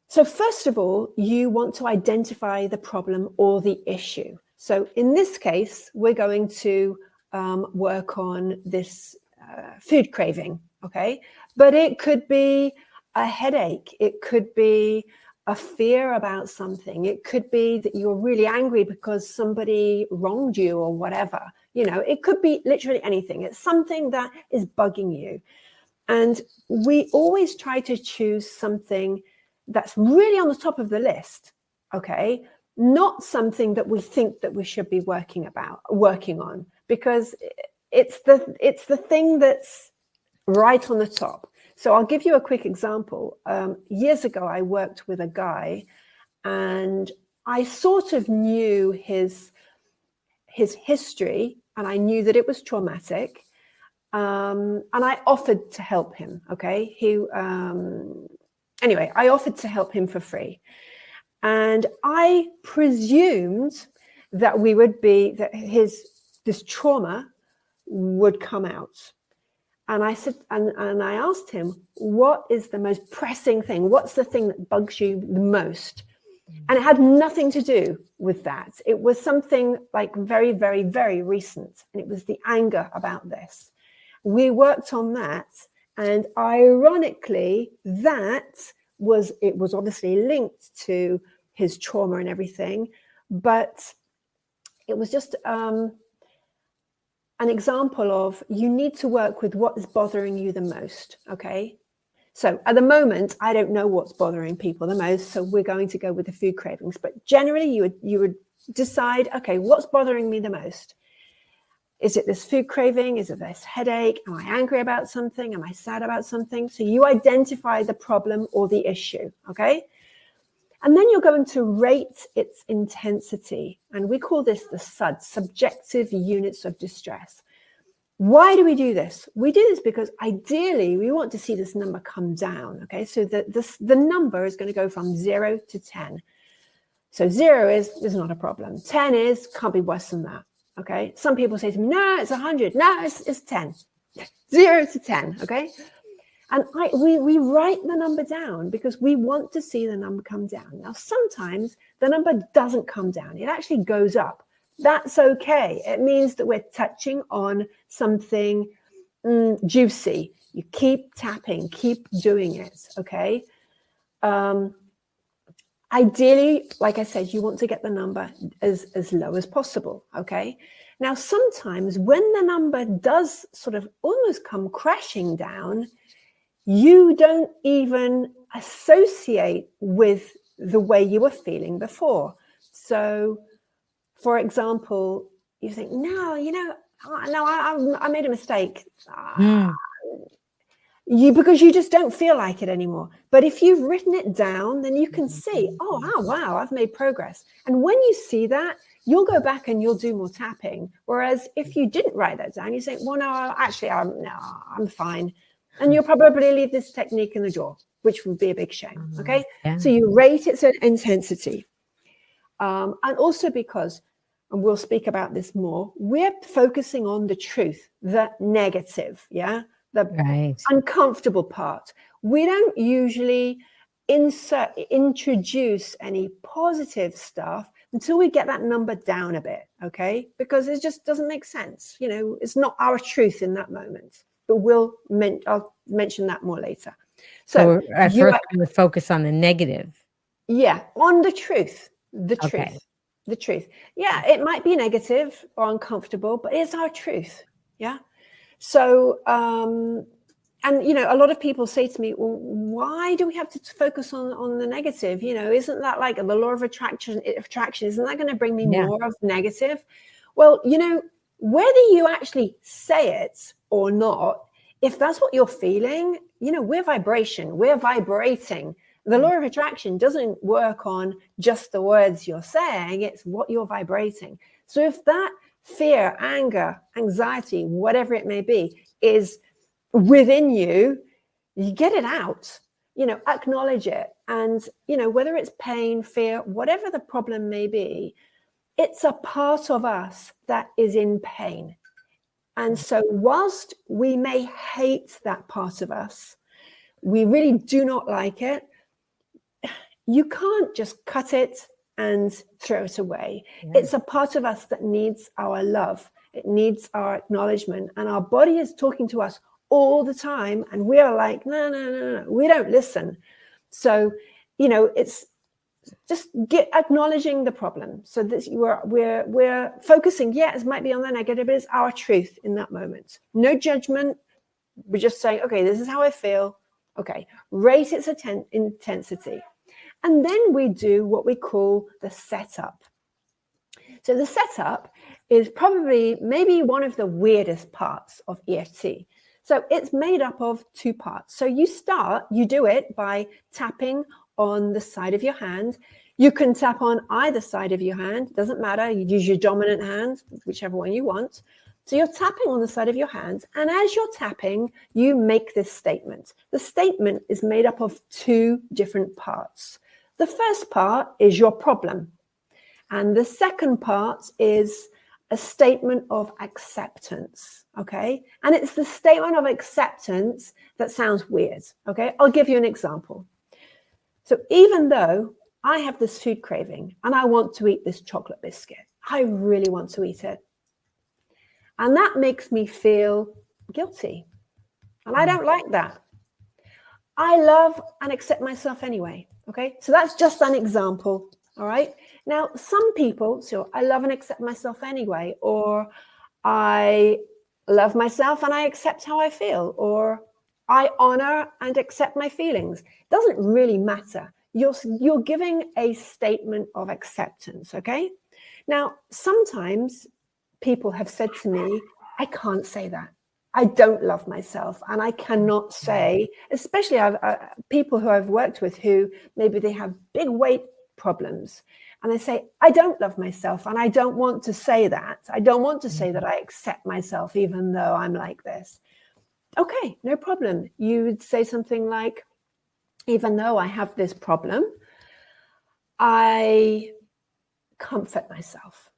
So first of all, you want to identify the problem or the issue. So in this case, we're going to work on this food craving, okay? But it could be a headache. It could be a fear about something. It could be that you're really angry because somebody wronged you or whatever. You know, it could be literally anything. It's something that is bugging you. And we always try to choose something that's really on the top of the list, okay? Not something that we think that we should be working on, because it's the thing that's right on the top. So I'll give you a quick example. Years ago, I worked with a guy and I sort of knew his history and I knew that it was traumatic. And I offered to help him, okay? Anyway, I offered to help him for free. And I presumed that this trauma would come out. And I said, and I asked him, what is the most pressing thing? What's the thing that bugs you the most? And it had nothing to do with that. It was something like very, very, very recent. And it was the anger about this. We worked on that. And ironically, it was obviously linked to his trauma and everything, but it was just an example of, you need to work with what is bothering you the most, okay? So at the moment, I don't know what's bothering people the most, so we're going to go with the food cravings. But generally, you would decide, okay, what's bothering me the most? Is it this food craving? Is it this headache? Am I angry about something? Am I sad about something? So you identify the problem or the issue, okay? And then you're going to rate its intensity. And we call this the SUD, subjective units of distress. Why do we do this? We do this because ideally we want to see this number come down, okay? So the number is going to go from 0 to 10. So 0 is not a problem. 10 can't be worse than that, okay? Some people say to me, no, it's 100. No, it's 10. 0 to 10, okay? And we write the number down because we want to see the number come down. Now, sometimes the number doesn't come down. It actually goes up. That's okay. It means that we're touching on something juicy. You keep tapping, keep doing it, okay? Ideally, like I said, you want to get the number as low as possible, okay? Now, sometimes when the number does sort of almost come crashing down, you don't even associate with the way you were feeling before. So, for example, you think, no, I made a mistake. Because you just don't feel like it anymore. But if you've written it down, then you can see, wow, I've made progress. And when you see that, you'll go back and you'll do more tapping. Whereas if you didn't write that down, you think, well, no, actually, I'm fine. And you'll probably leave this technique in the drawer, which would be a big shame, okay? Yeah. So you rate its intensity. And also because, and we'll speak about this more, we're focusing on the truth, the negative, yeah? The uncomfortable part. We don't usually introduce any positive stuff until we get that number down a bit, okay? Because it just doesn't make sense. You know, it's not our truth in that moment. But I'll mention that more later. So at first we would focus on the negative. Yeah, on the truth. The truth. Yeah, it might be negative or uncomfortable, but it's our truth. Yeah. So, and you know, a lot of people say to me, well, why do we have to focus on the negative? You know, isn't that like the law of attraction? Isn't that going to bring me more of negative? Well, whether you actually say it or not, if that's what you're feeling, we're vibration, we're vibrating. The law of attraction doesn't work on just the words you're saying, it's what you're vibrating. So if that fear, anger, anxiety, whatever it may be, is within you, you get it out, acknowledge it. And, whether it's pain, fear, whatever the problem may be, it's a part of us that is in pain. And so whilst we may hate that part of us, we really do not like it, you can't just cut it and throw it away. Yeah. It's a part of us that needs our love. It needs our acknowledgement. And our body is talking to us all the time. And we are like, no, we don't listen. So, it's just acknowledging the problem. So that we're focusing, it might be on the negative, but it's our truth in that moment. No judgment. We're just saying, okay, this is how I feel. Okay, rate its intensity. And then we do what we call the setup. So the setup is probably maybe one of the weirdest parts of EFT. So it's made up of two parts. So you do it by tapping on the side of your hand. You can tap on either side of your hand, doesn't matter. You use your dominant hand, whichever one you want. So you're tapping on the side of your hand, and as you're tapping, you make this statement. The statement is made up of two different parts. The first part is your problem, and the second part is a statement of acceptance, okay? And it's the statement of acceptance that sounds weird, okay? I'll give you an example. So even though I have this food craving and I want to eat this chocolate biscuit, I really want to eat it. And that makes me feel guilty. And I don't like that. I love and accept myself anyway. Okay. So that's just an example. All right. Now, some people, so I love and accept myself anyway, or I love myself and I accept how I feel, or I honor and accept my feelings. It doesn't really matter. You're giving a statement of acceptance. Okay. Now, sometimes people have said to me, I can't say that. I don't love myself. And I cannot say, especially people who I've worked with who maybe they have big weight problems. And they say, I don't love myself. And I don't want to say that. I don't want to say that I accept myself, even though I'm like this. Okay, no problem. You would say something like, even though I have this problem, I comfort myself.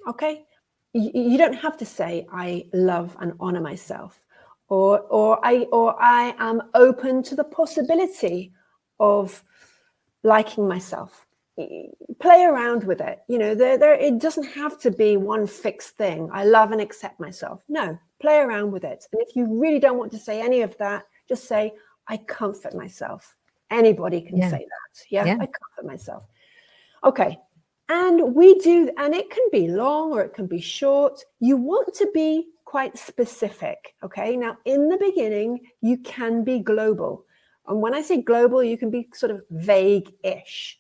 Okay, you don't have to say I love and honor myself, or I am open to the possibility of liking myself. Play around with it. It doesn't have to be one fixed thing. I love and accept myself. No, play around with it. And if you really don't want to say any of that, just say I comfort myself. Anybody can say that. Yeah, I comfort myself. Okay. And we do, and it can be long or it can be short. You want to be quite specific, okay? Now, in the beginning, you can be global. And when I say global, you can be sort of vague-ish.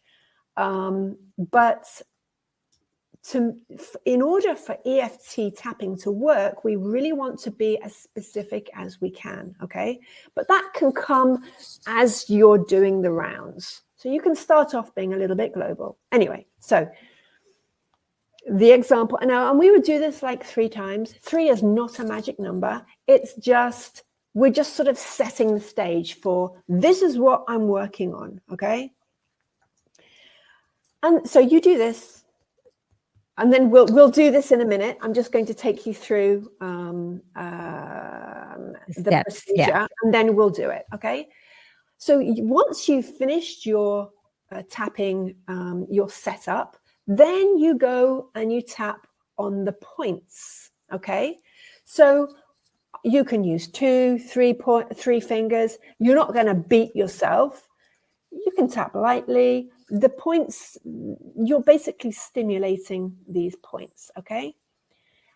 But in order for EFT tapping to work, we really want to be as specific as we can, okay? But that can come as you're doing the rounds. So you can start off being a little bit global. Anyway, so the example now, and we would do this like 3 times. 3 is not a magic number. It's just, we're just sort of setting the stage for this is what I'm working on, okay? And so you do this, and then we'll do this in a minute. I'm just going to take you through the procedure, and then we'll do it, okay? So once you've finished your tapping, your setup, then you go and you tap on the points, okay? So you can use 2, 3 fingers. You're not going to beat yourself. You can tap lightly. The points, you're basically stimulating these points, okay?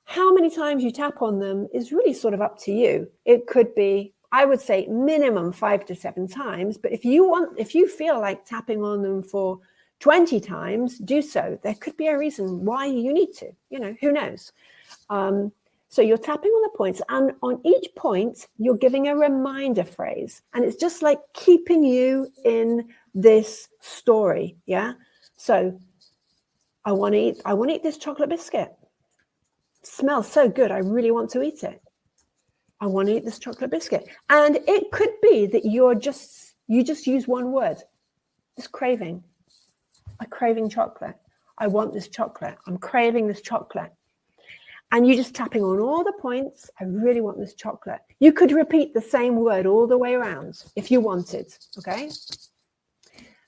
How many times you tap on them is really sort of up to you. It could be, I would say, minimum 5 to 7 times. But if you feel like tapping on them for 20 times, do so. There could be a reason why you need to, who knows? So you're tapping on the points, and on each point, you're giving a reminder phrase. And it's just like keeping you in this story. Yeah. So I want to eat this chocolate biscuit. Smells so good. I really want to eat it. I want to eat this chocolate biscuit. And it could be that you just use one word, this craving. I'm craving chocolate. I want this chocolate. I'm craving this chocolate. And you're just tapping on all the points. I really want this chocolate. You could repeat the same word all the way around if you wanted, okay?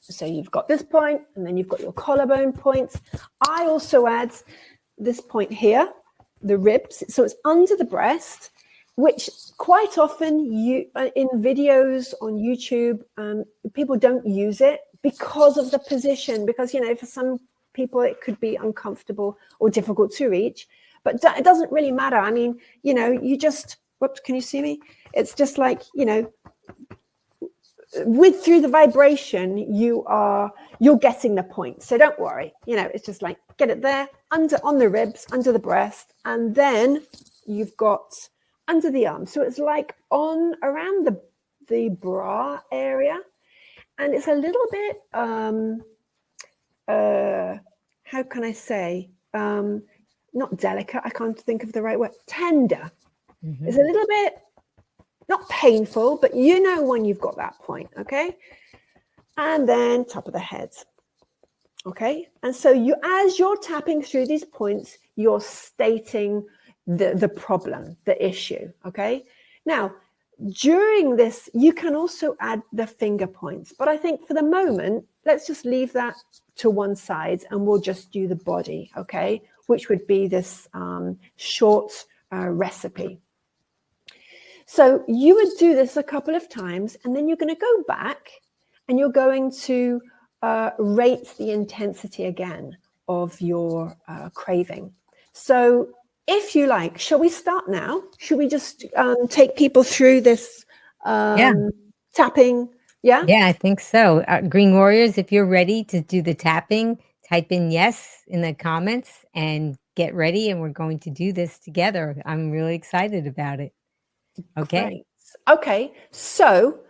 So you've got this point, and then you've got your collarbone points. I also add this point here, the ribs. So it's under the breast, which quite often in videos on YouTube, people don't use it because of the position, because, for some people it could be uncomfortable or difficult to reach. But it doesn't really matter. I mean, you just, whoops, can you see me? It's just like, through the vibration, you're getting the point. So don't worry. It's just like, get it there, on the ribs, under the breast, and then you've got under the arm. So it's like around the bra area. And it's a little bit, how can I say, not delicate, I can't think of the right word, tender. Mm-hmm. It's a little bit, not painful, but when you've got that point, okay? And then top of the head, okay? And so as you're tapping through these points, you're stating the problem, the issue, okay? Now, during this, you can also add the finger points, but I think for the moment, let's just leave that to one side and we'll just do the body, okay? Which would be this short recipe. So you would do this a couple of times, and then you're going to go back and you're going to rate the intensity again of your craving. So if you like, shall we start now? Should we just take people through this tapping? Yeah? Yeah, I think so. Green Warriors, if you're ready to do the tapping, type in yes in the comments and get ready. And we're going to do this together. I'm really excited about it. Okay. Great. Okay. So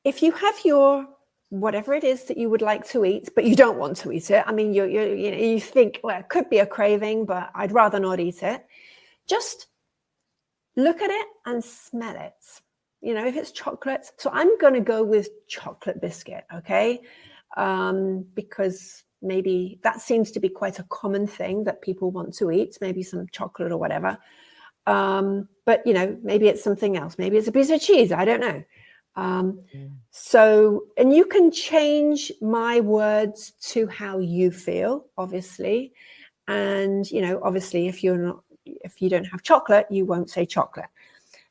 if you have your whatever it is that you would like to eat, but you don't want to eat it, I mean, you think, well, it could be a craving, but I'd rather not eat it. Just look at it and smell it. If it's chocolate. So I'm going to go with chocolate biscuit. Okay. Because maybe that seems to be quite a common thing that people want to eat, maybe some chocolate or whatever. But maybe it's something else. Maybe it's a piece of cheese. I don't know. So, and you can change my words to how you feel, obviously. And, obviously if you don't have chocolate, you won't say chocolate.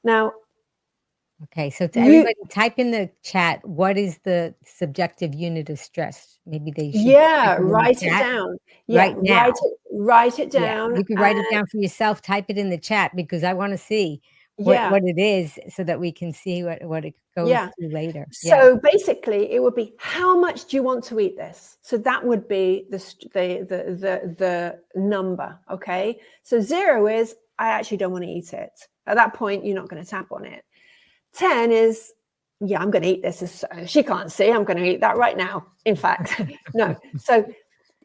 Now, okay, so to everybody, type in the chat, what is the subjective unit of stress? Maybe they should write it down. Yeah, right now. Write it down. Yeah, you can write it down for yourself. Type it in the chat because I want to see what it is so that we can see what it goes through later. So basically, it would be, how much do you want to eat this? So that would be the number. Okay. So 0 is, I actually don't want to eat it. At that point, you're not going to tap on it. 10 is, I'm going to eat this. She can't see. I'm going to eat that right now. In fact, no. So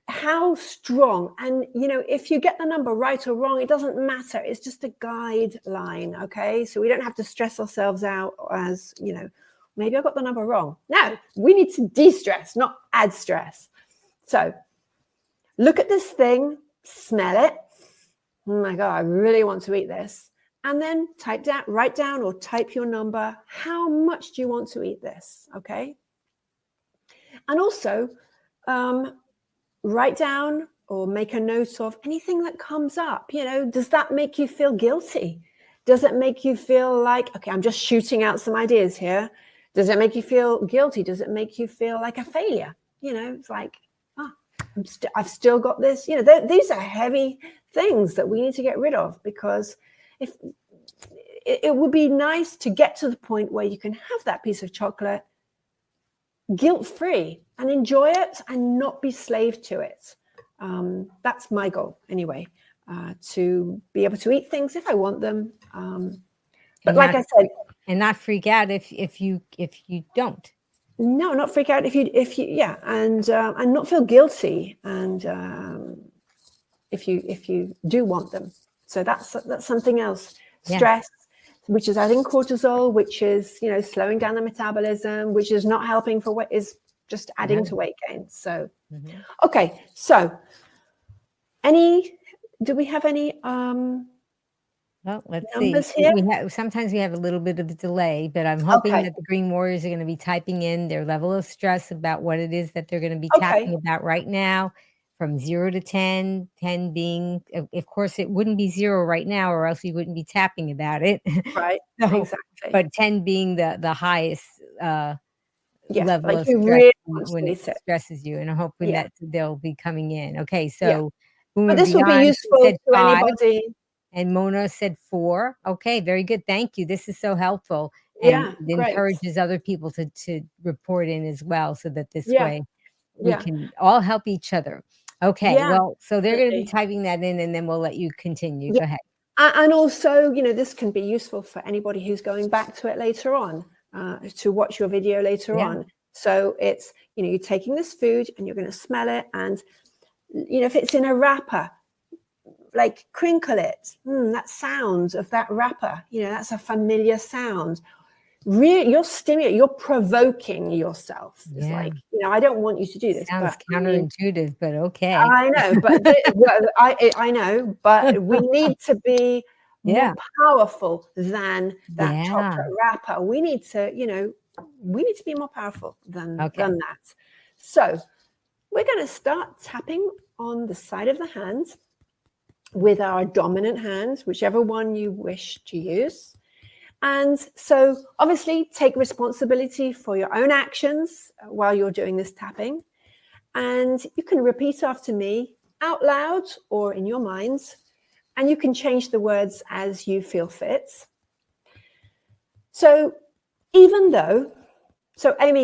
how strong? And, if you get the number right or wrong, it doesn't matter. It's just a guideline. Okay. So we don't have to stress ourselves out as, maybe I got the number wrong. No, we need to de-stress, not add stress. So look at this thing, smell it. Oh my God, I really want to eat this. And then write down or type your number. How much do you want to eat this? Okay. And also write down or make a note of anything that comes up. Does that make you feel guilty? Does it make you feel like, okay, I'm just shooting out some ideas here. Does it make you feel guilty? Does it make you feel like a failure? It's like, I've still got this. These are heavy things that we need to get rid of, because if it would be nice to get to the point where you can have that piece of chocolate guilt-free and enjoy it and not be slave to it. That's my goal anyway, to be able to eat things if I want them. But like I said, and not freak out if you don't. No, not freak out if you yeah, and not feel guilty, and if you do want them. So that's something else. Stress, which is adding cortisol, which is slowing down the metabolism, which is not helping for what is just adding to weight gain. So okay, so do we have any well, let's numbers see. here? Sometimes we have a little bit of a delay, but I'm hoping that the Green Warriors are going to be typing in their level of stress about what it is that they're going to be tapping about right now, from 0 to 10, 10 being, of course, it wouldn't be 0 right now, or else you wouldn't be tapping about it. Right, So, exactly. But 10 being the highest level of stress really when it stresses you, and I'm hoping that they'll be coming in. Okay, so but this will be useful to 5, anybody. and Mona said 4. Okay, very good. Thank you. This is so helpful. Yeah, And it encourages other people to report in as well, so that this way we can all help each other. Okay, well, so they're going to be typing that in, and then we'll let you continue. Go ahead. And also, this can be useful for anybody who's going back to it later on, to watch your video later on. So it's, you're taking this food and you're going to smell it. And, if it's in a wrapper, like crinkle it. That sound of that wrapper, that's a familiar sound. You're provoking yourself. It's like, I don't want you to do this. Sounds counterintuitive, but okay. I know, but I know, but we need to be more powerful than that chocolate wrapper. We need to be more powerful than that. So we're going to start tapping on the side of the hand with our dominant hand, whichever one you wish to use. And so obviously take responsibility for your own actions while you're doing this tapping. And you can repeat after me out loud or in your mind, and you can change the words as you feel fit. So Amy,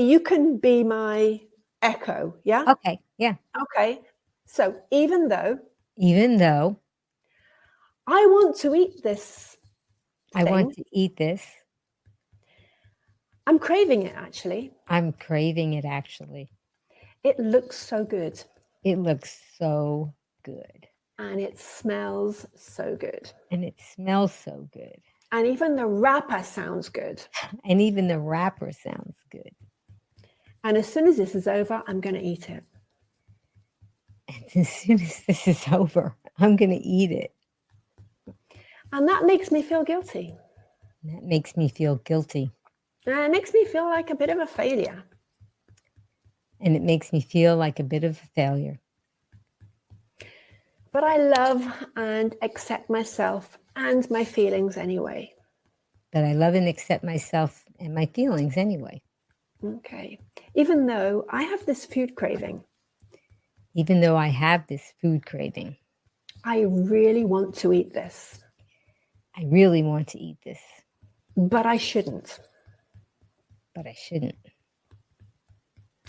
you can be my echo, yeah? Okay, yeah. Okay, so even though I want to eat this thing, I want to eat this. I'm craving it, actually. I'm craving it, actually. It looks so good. It looks so good. And it smells so good. And it smells so good. And even the wrapper sounds good. And even the wrapper sounds good. And as soon as this is over, I'm going to eat it. And as soon as this is over, I'm going to eat it. And that makes me feel guilty. That makes me feel guilty. And it makes me feel like a bit of a failure. And it makes me feel like a bit of a failure. But I love and accept myself and my feelings anyway. But I love and accept myself and my feelings anyway. Okay. Even though I have this food craving. Even though I have this food craving. I really want to eat this. I really want to eat this. But I shouldn't. But I shouldn't.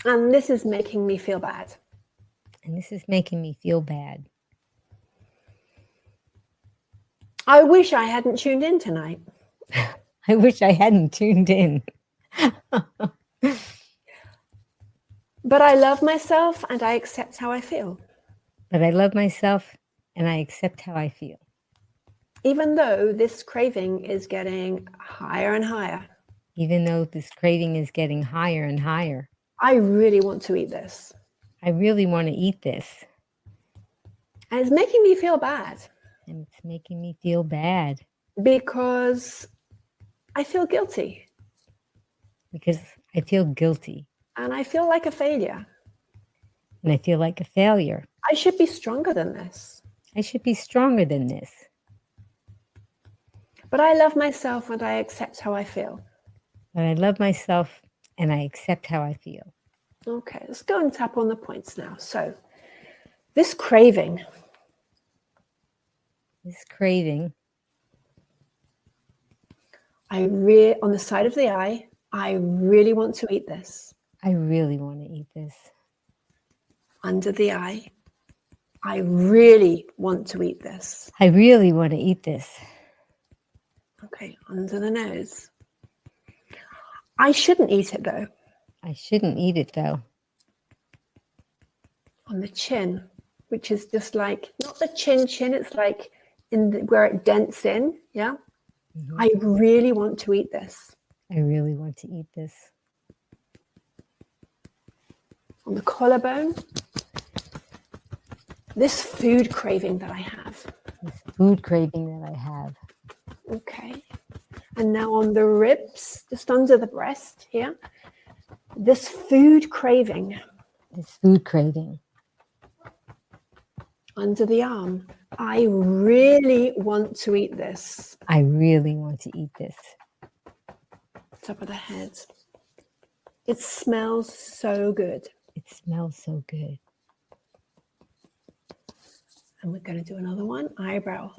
And this is making me feel bad. And this is making me feel bad. I wish I hadn't tuned in tonight. I wish I hadn't tuned in. But I love myself and I accept how I feel. But I love myself and I accept how I feel. Even though this craving is getting higher and higher. Even though this craving is getting higher and higher. I really want to eat this. I really want to eat this. And it's making me feel bad. And it's making me feel bad. Because I feel guilty. Because I feel guilty. And I feel like a failure. And I feel like a failure. I should be stronger than this. I should be stronger than this. But I love myself and I accept how I feel. But I love myself and I accept how I feel. Okay, let's go and tap on the points now. So, this craving. On the side of the eye, I really want to eat this. I really want to eat this. Under the eye. I really want to eat this. I really want to eat this. Okay, under the nose. I shouldn't eat it though. I shouldn't eat it though. On the chin, which is just like, not the chin, it's like where it dents in, yeah? Mm-hmm. I really want to eat this. I really want to eat this. On the collarbone, this food craving that I have. This food craving that I have. Okay. And now on the ribs, just under the breast here, this food craving. This food craving. Under the arm, I really want to eat this. I really want to eat this. Top of the head. It smells so good. It smells so good. And we're going to do another one. Eyebrow.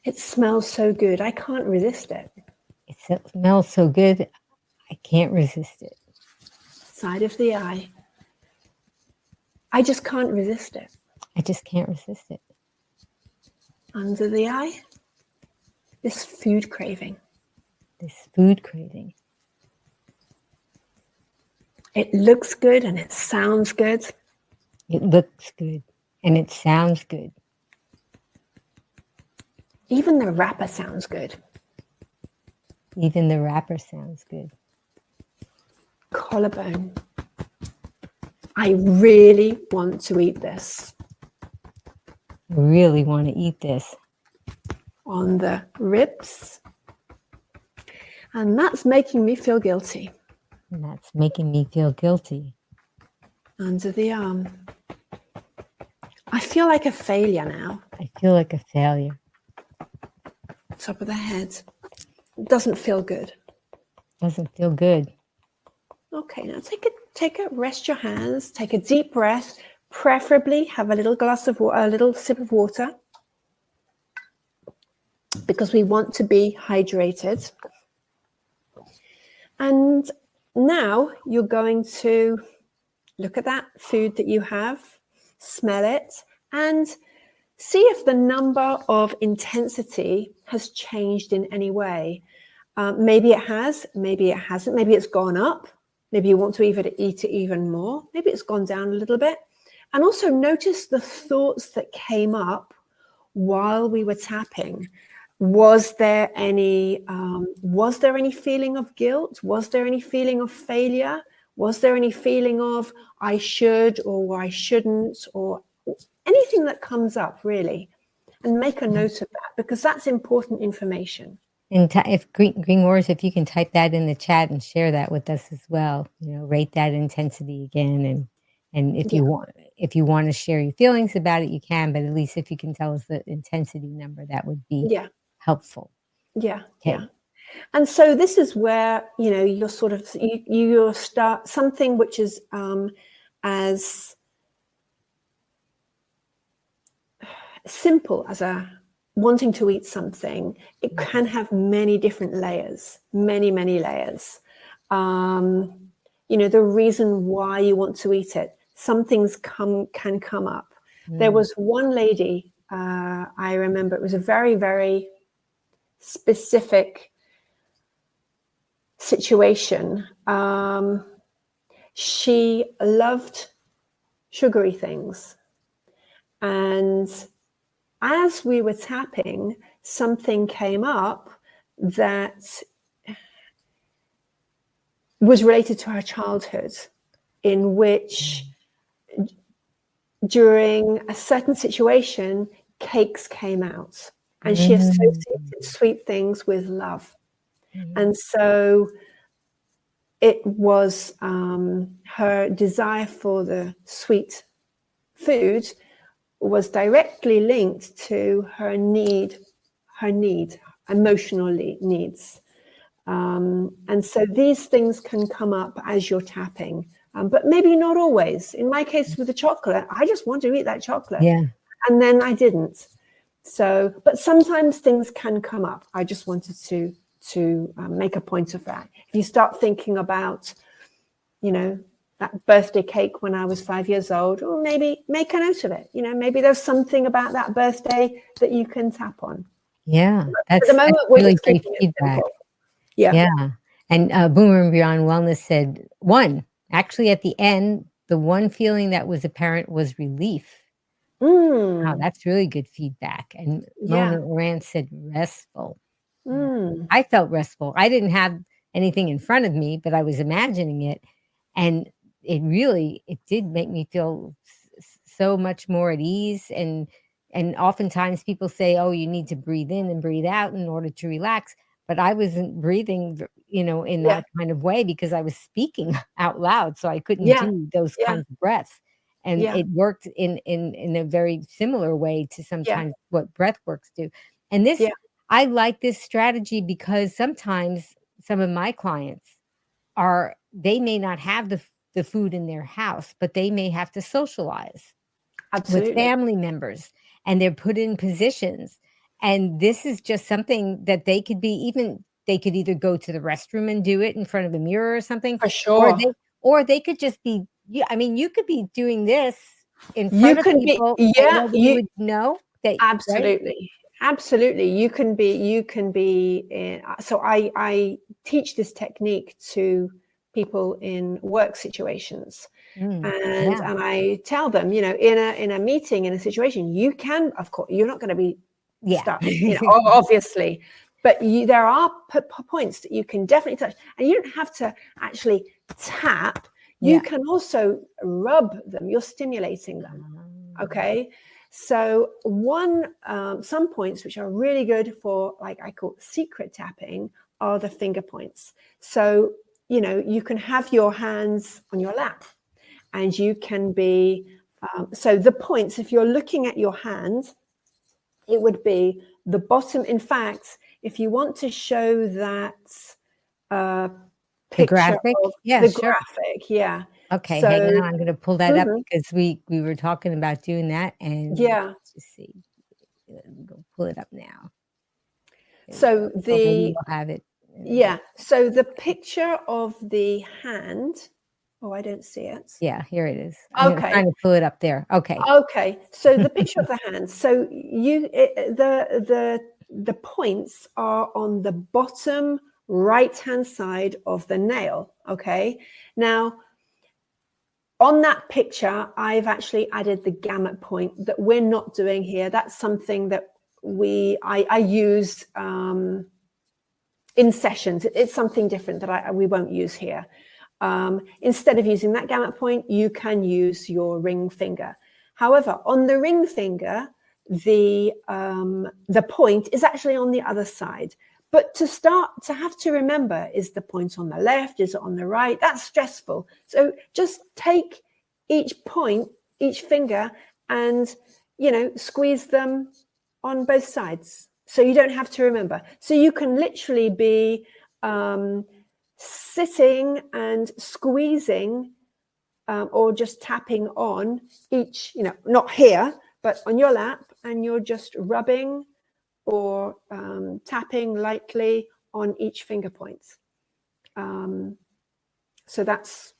It smells so good. I can't resist it. It smells so good. I can't resist it. Side of the eye. I just can't resist it. I just can't resist it. Under the eye. This food craving. This food craving. It looks good and it sounds good. It looks good and it sounds good. Even the wrapper sounds good. Even the wrapper sounds good. Collarbone. I really want to eat this. I really want to eat this. On the ribs. And that's making me feel guilty. And that's making me feel guilty. Under the arm. I feel like a failure now. I feel like a failure. Top of the head. It doesn't feel good. Doesn't feel good. Okay, now take a rest your hands, take a deep breath, preferably have a little glass of water, a little sip of water, because we want to be hydrated. And now you're going to look at that food that you have, smell it, and see if the number of intensity has changed in any way. Maybe it has, maybe it hasn't, maybe it's gone up. Maybe you want to eat it even more. Maybe it's gone down a little bit. And also notice the thoughts that came up while we were tapping. Was there any feeling of guilt? Was there any feeling of failure? Was there any feeling of I should or I shouldn't, or anything that comes up, really? And make a note of that, because that's important information. And if Green Wars, if you can type that in the chat and share that with us as well, rate that intensity again. And if you want to share your feelings about it, you can, but at least if you can tell us the intensity number, that would be helpful. Yeah. Okay. Yeah. And so this is where, you're sort of, you start something which is as simple as wanting to eat something. It can have many different layers, many layers. The reason why you want to eat it, some things can come up. There was one lady, I remember, it was a very, very specific situation. She loved sugary things. And as we were tapping, something came up that was related to her childhood, in which during a certain situation, cakes came out, and she associated sweet things with love. And so it was her desire for the sweet food was directly linked to her emotional needs. And so these things can come up as you're tapping, but maybe not always. In my case with the chocolate, I just want to eat that chocolate. Yeah. And then I didn't. So, but sometimes things can come up. I just wanted to make a point of that. If you start thinking about you know, that birthday cake when I was 5 years old, or maybe make a note of it. You know, maybe there's something about that birthday that you can tap on. Yeah, At the moment, we're really just great keeping it feedback. simple. Yeah. Yeah. And Boomer and Beyond Wellness said, actually at the end, the one feeling that was apparent was relief. Wow, that's really good feedback. And Mona Moran said restful. Yeah. I felt restful. I didn't have anything in front of me, but I was imagining it. And it did make me feel so much more at ease. And oftentimes people say, oh, you need to breathe in and breathe out in order to relax. But I wasn't breathing, in that kind of way because I was speaking out loud. So I couldn't do those kinds of breaths. And it worked in a very similar way to sometimes what breath works do. And I like this strategy because sometimes some of my clients they may not have the food in their house, but they may have to socialize with family members, and they're put in positions. And this is just something that they could either go to the restroom and do it in front of a mirror or something. For sure. Or they could just be, you could be doing this in front of people. Nobody would know that. Absolutely. Right? Absolutely. You can be in, so I teach this technique to people in work situations. And I tell them, in a meeting, in a situation, you can, of course, you're not going to be stuck, obviously, but there are points that you can definitely touch, and you don't have to actually tap. You can also rub them. You're stimulating them. Okay. So some points which are really good for, like I call secret tapping, are the finger points. So, you can have your hands on your lap, and you can be, so the points, if you're looking at your hand, it would be the bottom. In fact, if you want to show that picture graphic? of the graphic, okay, so, hang on, I'm going to pull that up because we were talking about doing that, and let's just see, go pull it up now. So you'll have it. So the picture of the hand. Oh, I don't see it. Yeah, here it is. I'm trying to pull it up there. Okay. So the picture of the hand. So the points are on the bottom right-hand side of the nail. Okay. Now, on that picture, I've actually added the gamut point that we're not doing here. That's something that I used in sessions. It's something different that we won't use here. Instead of using that gamut point, you can use your ring finger. However, on the ring finger, the point is actually on the other side. But to have to remember, is the point on the left? Is it on the right? That's stressful. So just take each point, each finger, and, squeeze them on both sides. So you don't have to remember. So you can literally be sitting and squeezing or just tapping on each, not here, but on your lap, and you're just rubbing or tapping lightly on each finger point. So that's,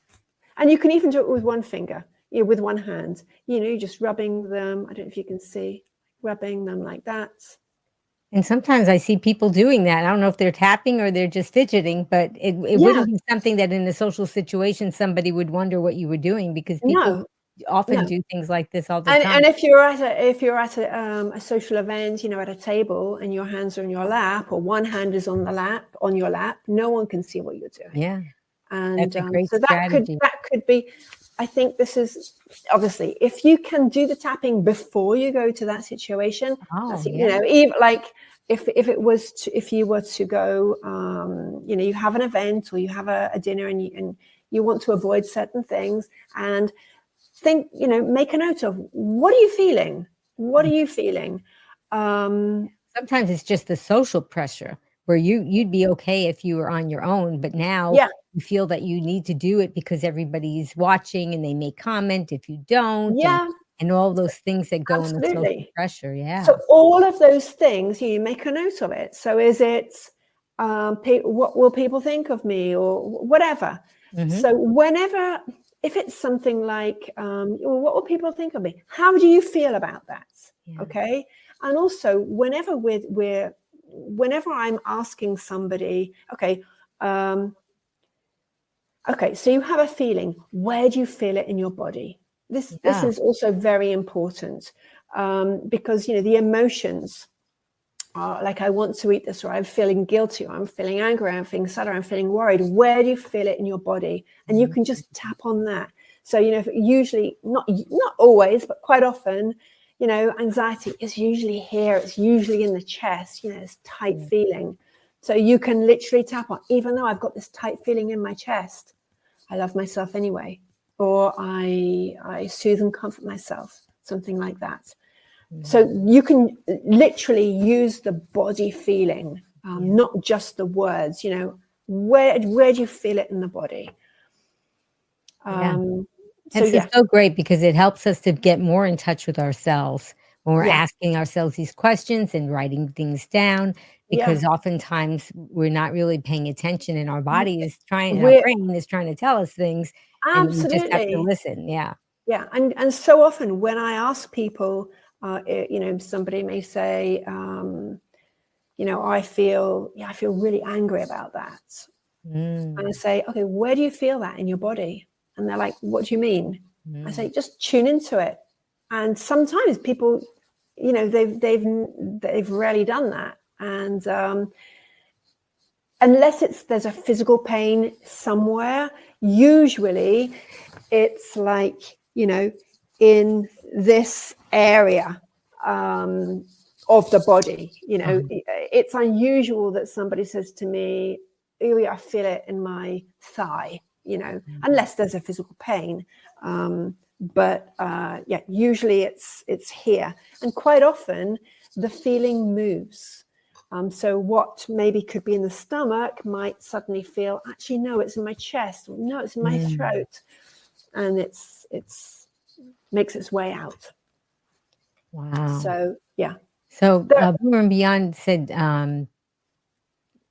and you can even do it with one finger, with one hand, you're just rubbing them. I don't know if you can see, rubbing them like that. And sometimes I see people doing that. I don't know if they're tapping or they're just fidgeting, but it wouldn't be something that in a social situation somebody would wonder what you were doing, because people often do things like this all the time. And if you're at a social event, at a table, and your hands are on your lap, or one hand is on your lap, no one can see what you're doing. Yeah, and that's a great strategy. That could be. I think this is obviously, if you can do the tapping before you go to that situation, even like if you were to go, you have an event or you have a dinner and you want to avoid certain things, and think, make a note of, what are you feeling? What are you feeling? Sometimes it's just the social pressure where you'd be okay if you were on your own, but now you feel that you need to do it because everybody's watching and they may comment if you don't. And all those things that go in the social pressure. Yeah. So all of those things, you make a note of it. So is it, what will people think of me, or whatever? So whenever, if it's something like, well, what will people think of me? How do you feel about that? Yeah. Okay. And also whenever whenever I'm asking somebody, okay, so you have a feeling, where do you feel it in your body? This is also very important, because, you know, the emotions are like, I want to eat this, or I'm feeling guilty, or I'm feeling angry, I'm feeling sad, or I'm feeling worried. Where do you feel it in your body? And you can just tap on that. So, you know, usually, not always, but quite often, you know, anxiety is usually here. It's usually in the chest, you know, this tight feeling. So you can literally tap on, even though I've got this tight feeling in my chest, I love myself anyway, or I soothe and comfort myself, something like that. So you can literally use the body feeling, not just the words, you know, where do you feel it in the body? So This is so great because it helps us to get more in touch with ourselves when we're asking ourselves these questions and writing things down, because oftentimes we're not really paying attention, and our body is trying, and our brain is trying to tell us things, and we just have to listen. Yeah. And so often when I ask people, you know, somebody may say, you know, I feel really angry about that. And I say, okay, where do you feel that in your body? And they're like, what do you mean? I say, just tune into it. And sometimes people, you know, they've rarely done that. And unless there's a physical pain somewhere, usually it's like, you know, in this area of the body. You know, it's unusual that somebody says to me, "Oh, I feel it in my thigh," you know, unless there's a physical pain. But usually it's here, and quite often the feeling moves. So what maybe could be in the stomach might suddenly feel, actually, no, it's in my chest. No, it's in my throat. And it's makes its way out. Wow. So, yeah. So Boomer and Beyond said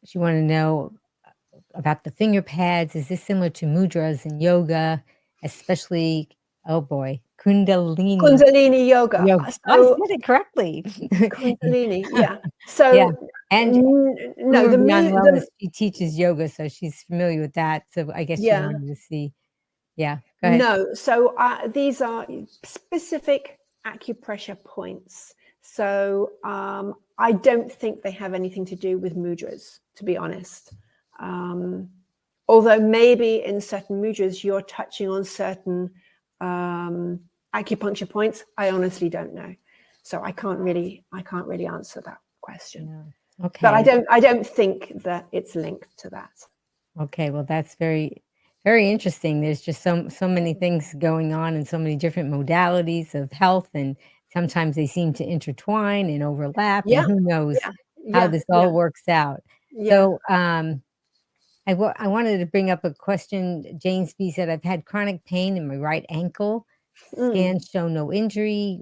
she wanted to know about the finger pads. Is this similar to mudras in yoga, especially, oh boy, Kundalini yoga. I So, said it correctly. Kundalini, yeah. So, yeah. And no, Beyond Wellness, she teaches yoga, so she's familiar with that. So I guess she wanted to see. Yeah, go ahead. No, so these are specific acupressure points. So I don't think they have anything to do with mudras, to be honest. Although maybe in certain mudras you're touching on certain acupuncture points, I honestly don't know. So I can't really answer that question. Yeah. Okay. But I don't think that it's linked to that. Okay, well, that's very, very interesting. There's just so many things going on, and so many different modalities of health, and sometimes they seem to intertwine and overlap, and who knows how this all works out. So I wanted to bring up a question. James B said, I've had chronic pain in my right ankle. Scans show no injury.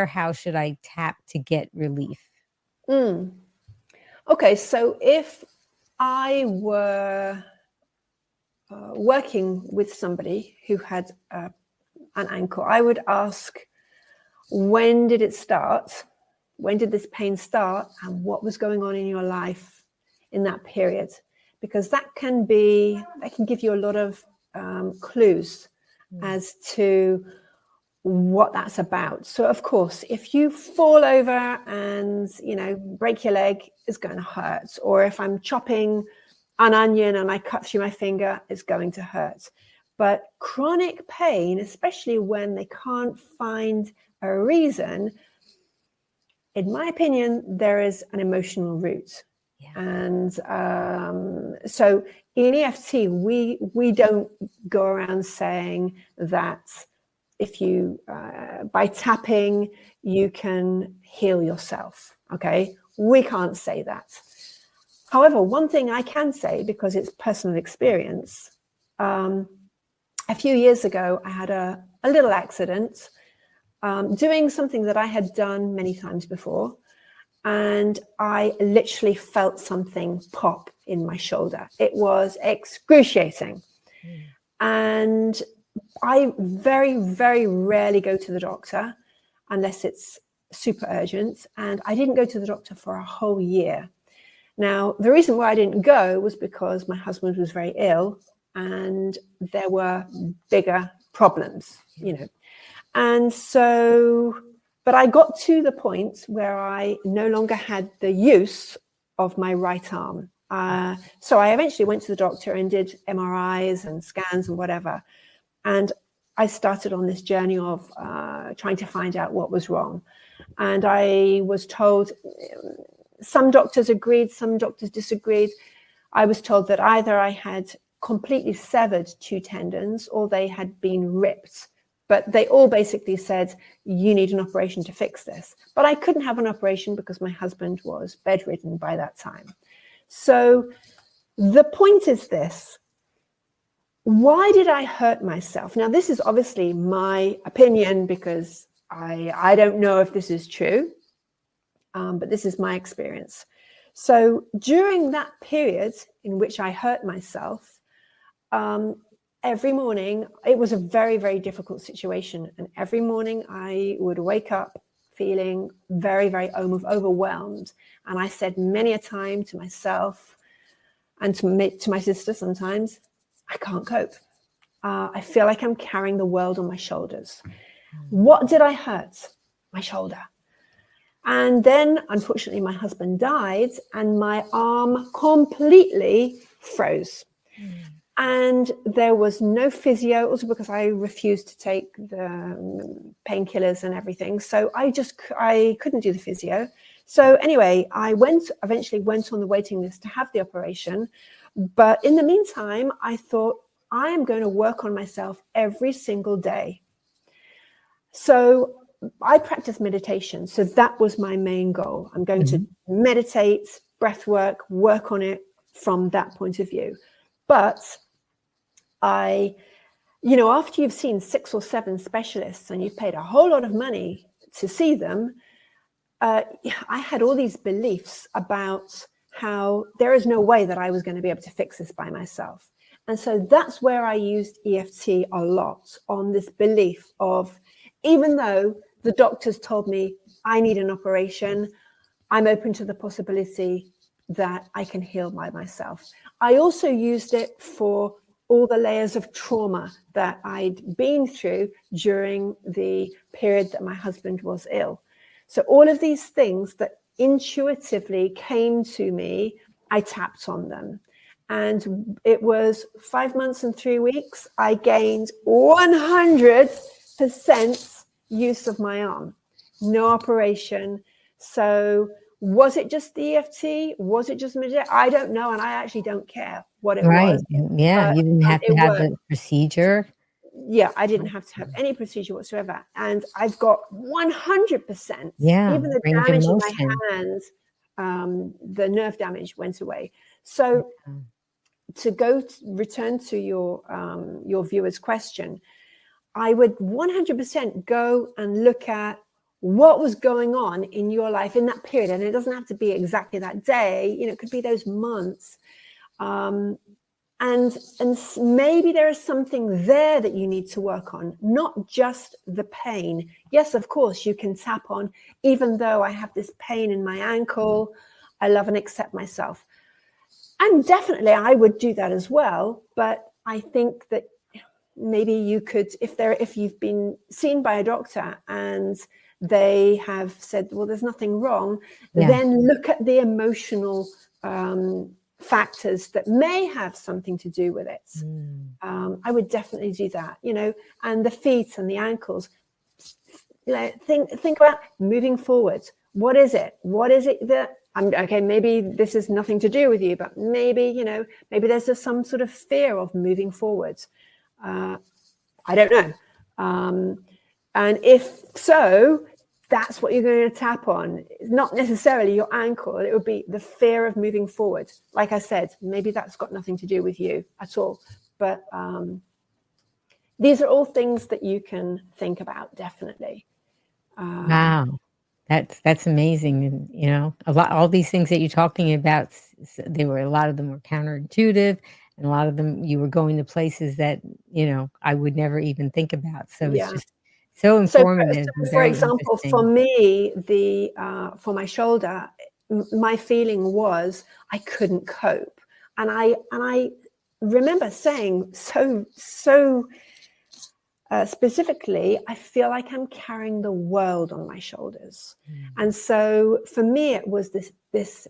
How should I tap to get relief? Okay, so if I were working with somebody who had an ankle, I would ask, when did it start? When did this pain start? And what was going on in your life in that period? Because that can give you a lot of clues as to what that's about. So of course, if you fall over and, you know, break your leg, it's going to hurt. Or if I'm chopping an onion and I cut through my finger, it's going to hurt. But chronic pain, especially when they can't find a reason, in my opinion, there is an emotional root. And so in EFT, we don't go around saying that if you, by tapping, you can heal yourself. Okay, we can't say that. However, one thing I can say, because it's personal experience, a few years ago, I had a little accident doing something that I had done many times before. And I literally felt something pop in my shoulder. It was excruciating. And I very, very rarely go to the doctor unless it's super urgent. And I didn't go to the doctor for a whole year. Now, the reason why I didn't go was because my husband was very ill and there were bigger problems, And so, but I got to the point where I no longer had the use of my right arm. So I eventually went to the doctor and did MRIs and scans and whatever. And I started on this journey of trying to find out what was wrong. And I was told, some doctors agreed, some doctors disagreed. I was told that either I had completely severed 2 tendons or they had been ripped. But they all basically said, you need an operation to fix this. But I couldn't have an operation because my husband was bedridden by that time. So the point is this. Why did I hurt myself? Now, this is obviously my opinion because I don't know if this is true, but this is my experience. So during that period in which I hurt myself, every morning, it was a very, very difficult situation. And every morning I would wake up feeling very, very overwhelmed. And I said many a time to myself and to my sister sometimes, I can't cope. I feel like I'm carrying the world on my shoulders. What did I hurt? My shoulder. And then, unfortunately, my husband died and my arm completely froze. And there was no physio, also because I refused to take the painkillers and everything. So I couldn't do the physio. So anyway, I eventually went on the waiting list to have the operation. But in the meantime, I thought, I am going to work on myself every single day. So I practice meditation. So that was my main goal. I'm going to meditate, breath work on it from that point of view. But after you've seen 6 or 7 specialists and you've paid a whole lot of money to see them, I had all these beliefs about how there is no way that I was going to be able to fix this by myself. And so that's where I used EFT a lot, on this belief of, even though the doctors told me I need an operation, I'm open to the possibility that I can heal by myself. I also used it for all the layers of trauma that I'd been through during the period that my husband was ill. So all of these things that intuitively came to me, I tapped on them. And it was 5 months and 3 weeks, I gained 100% use of my arm, no operation. So was it just the EFT? Was it just meditation? I don't know. And I actually don't care what it was. Yeah, you didn't have to have a procedure. Yeah, I didn't have to have any procedure whatsoever. And I've got 100%. Yeah, even the damage in my hands, the nerve damage went away. So to return to your viewer's question, I would 100% go and look at what was going on in your life in that period. And it doesn't have to be exactly that day, it could be those months. And maybe there is something there that you need to work on, not just the pain. Yes, of course, you can tap on, even though I have this pain in my ankle, I love and accept myself. And definitely I would do that as well. But I think that maybe you could, if you've been seen by a doctor and they have said, well, there's nothing wrong, then look at the emotional factors that may have something to do with it. I would definitely do that, and the feet and the ankles. Think about moving forward. What is it that okay, maybe this is nothing to do with you, but maybe there's just some sort of fear of moving forward. I don't know. And if so, that's what you're going to tap on. It's not necessarily your ankle. It would be the fear of moving forward. Like I said, maybe that's got nothing to do with you at all. But these are all things that you can think about, definitely. Wow. That's amazing. And, all these things that you're talking about, a lot of them were counterintuitive. And a lot of them, you were going to places that, I would never even think about. So it's Yeah. just so So, informative and for very example, for interesting. me, for my shoulder, my feeling was I couldn't cope, and I remember saying so specifically, I feel like I'm carrying the world on my shoulders, and so for me, it was this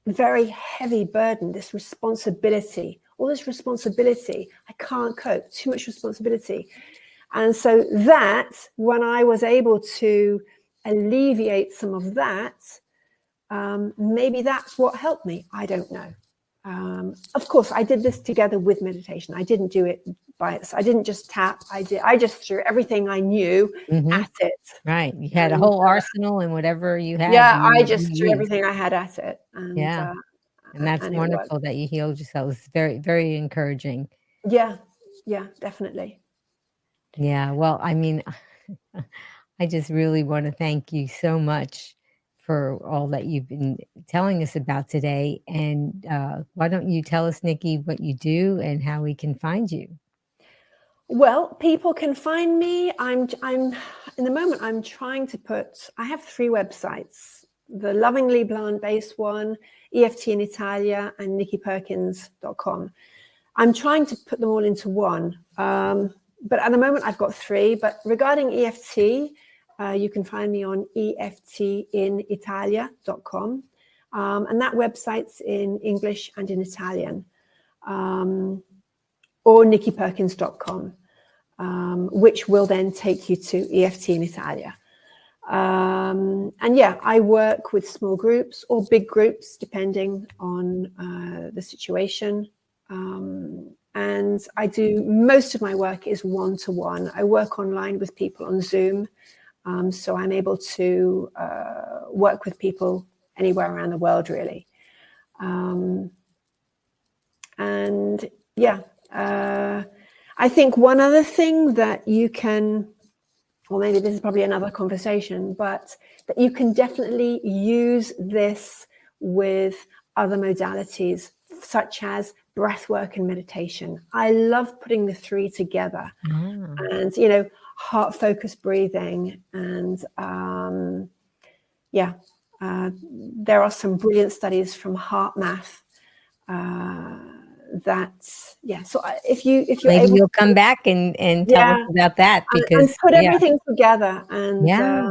very heavy burden, this responsibility, all this responsibility. I can't cope, too much responsibility. And so that, when I was able to alleviate some of that, maybe that's what helped me. I don't know. Of course, I did this together with meditation. I didn't do it by it. I didn't just tap. I just threw everything I knew at it. Right. You had a whole arsenal, and whatever you had. Yeah, I you just threw used. everything I had at it. And that's and it worked. wonderful that you healed yourself. It's very, very encouraging. Yeah, definitely. Yeah. Well, I mean, I just really want to thank you so much for all that you've been telling us about today. And why don't you tell us, Nicki, what you do and how we can find you? Well, people can find me. I'm in the moment, I'm trying to I have 3 websites: the Lovingly Plant-Based one, EFT in Italia, and NickiPerkins.com. I'm trying to put them all into one. But at the moment, I've got 3. But regarding EFT, you can find me on EFTinItalia.com. And that website's in English and in Italian. Or NickiPerkins.com. Which will then take you to EFT in Italia. And yeah, I work with small groups or big groups, depending on the situation. And I do, most of my work is one-to-one. I work online with people on Zoom. So I'm able to work with people anywhere around the world, really. And yeah, I think one other thing that you can, or maybe this is probably another conversation, but that you can definitely use this with other modalities, such as breath work and meditation. I love putting the 3 together. And, heart focused breathing. And there are some brilliant studies from HeartMath so if you're maybe able you'll come back and tell us about that, because and put everything together, and that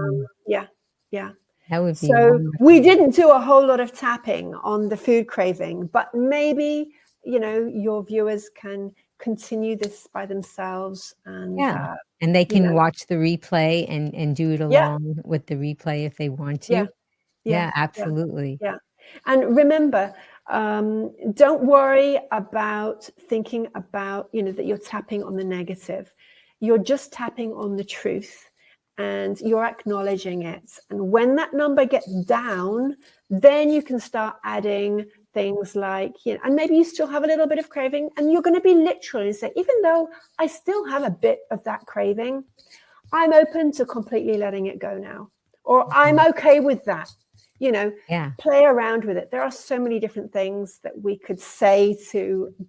would be so wonderful. we didn't do a whole lot of tapping on the food craving, but maybe your viewers can continue this by themselves, and and they can watch the replay and do it along with the replay if they want to. Absolutely. And remember, don't worry about thinking about, that you're tapping on the negative. You're just tapping on the truth, and you're acknowledging it. And when that number gets down, then you can start adding things like, and maybe you still have a little bit of craving, and you're going to be literal and say, even though I still have a bit of that craving, I'm open to completely letting it go now, or I'm okay with that. Play around with it. There are so many different things that we could say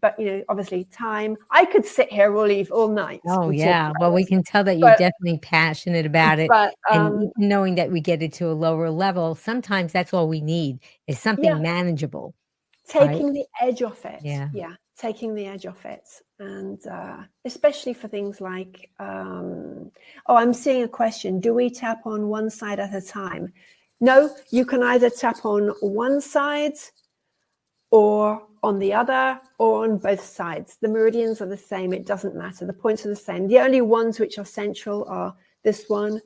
but obviously time. I could sit here all night. Oh yeah. Well, we can tell that you're definitely passionate about it. But and even knowing that we get it to a lower level, sometimes that's all we need is something manageable. Taking the edge off it. Yeah. Taking the edge off it. And especially for things like, I'm seeing a question. Do we tap on one side at a time? No, you can either tap on one side or on the other or on both sides. The meridians are the same. It doesn't matter. The points are the same. The only ones which are central are this one,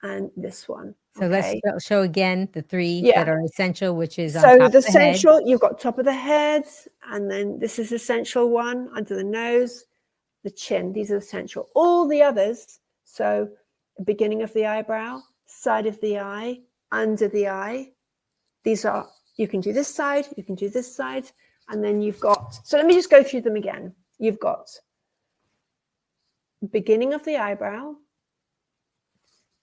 and this one. So let's show again the 3 that are essential, which is on so top the of the head. central, you've got top of the head, and then this is the central one, under the nose, the chin. These are essential. All the others, so the beginning of the eyebrow, side of the eye, under the eye. These are, you can do this side, you can do this side, and then you've got, so let me just go through them again. You've got beginning of the eyebrow,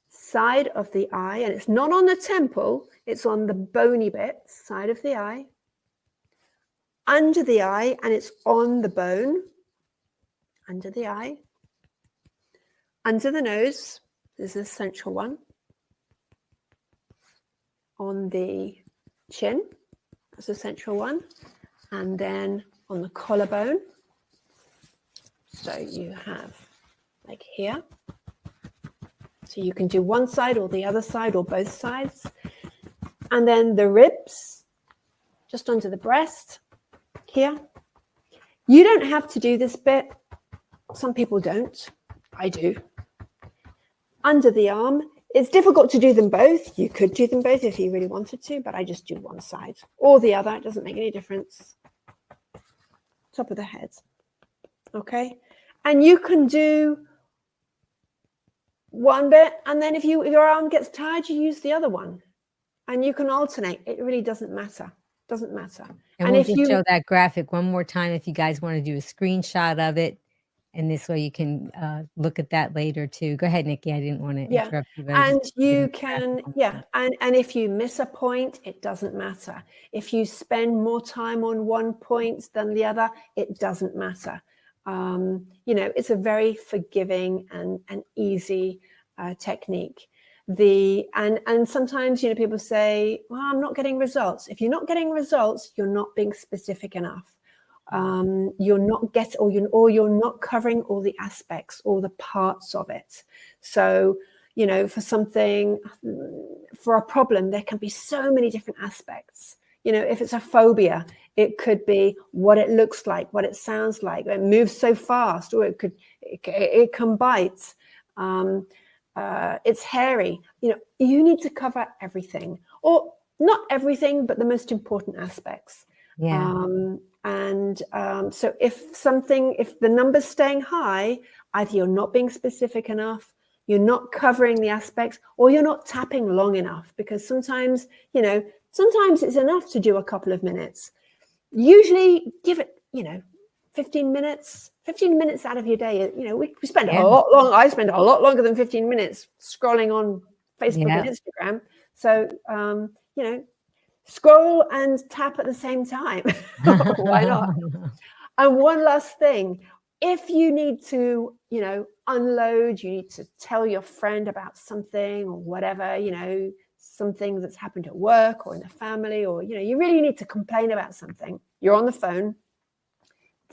side of the eye, and it's not on the temple, it's on the bony bit, side of the eye, under the eye, and it's on the bone. Under the eye. Under the nose, there's a central one. On the chin, there's a central one. And then on the collarbone. So you have like here. So you can do one side or the other side or both sides. And then the ribs, just under the breast, here. You don't have to do this bit. Some people don't. I do. Under the arm. It's difficult to do them both. You could do them both if you really wanted to, but I just do one side or the other. It doesn't make any difference. Top of the head. Okay. And you can do one bit, and then if your arm gets tired, you use the other one. And you can alternate. It really doesn't matter. Doesn't matter. And we'll just show that graphic one more time if you guys want to do a screenshot of it. And this way you can look at that later too. Go ahead, Nicki. I didn't want to interrupt you. And you can, and if you miss a point, it doesn't matter. If you spend more time on one point than the other, it doesn't matter. It's a very forgiving and easy technique. And sometimes, people say, well, I'm not getting results. If you're not getting results, you're not being specific enough. You're not covering all the aspects, all the parts of it. So, for a problem, there can be so many different aspects. If it's a phobia, it could be what it looks like, what it sounds like. It moves so fast, or it can bite. It's hairy. You need to cover everything, or not everything, but the most important aspects. Yeah. So if the number's staying high, either you're not being specific enough, you're not covering the aspects, or you're not tapping long enough, because sometimes it's enough to do a couple of minutes. Usually give it, 15 minutes out of your day. We spend a lot long. I spend a lot longer than 15 minutes scrolling on Facebook and Instagram. So, scroll and tap at the same time. Why not? And one last thing, if you need to, unload, you need to tell your friend about something or whatever, something that's happened at work or in the family, or, you really need to complain about something. You're on the phone,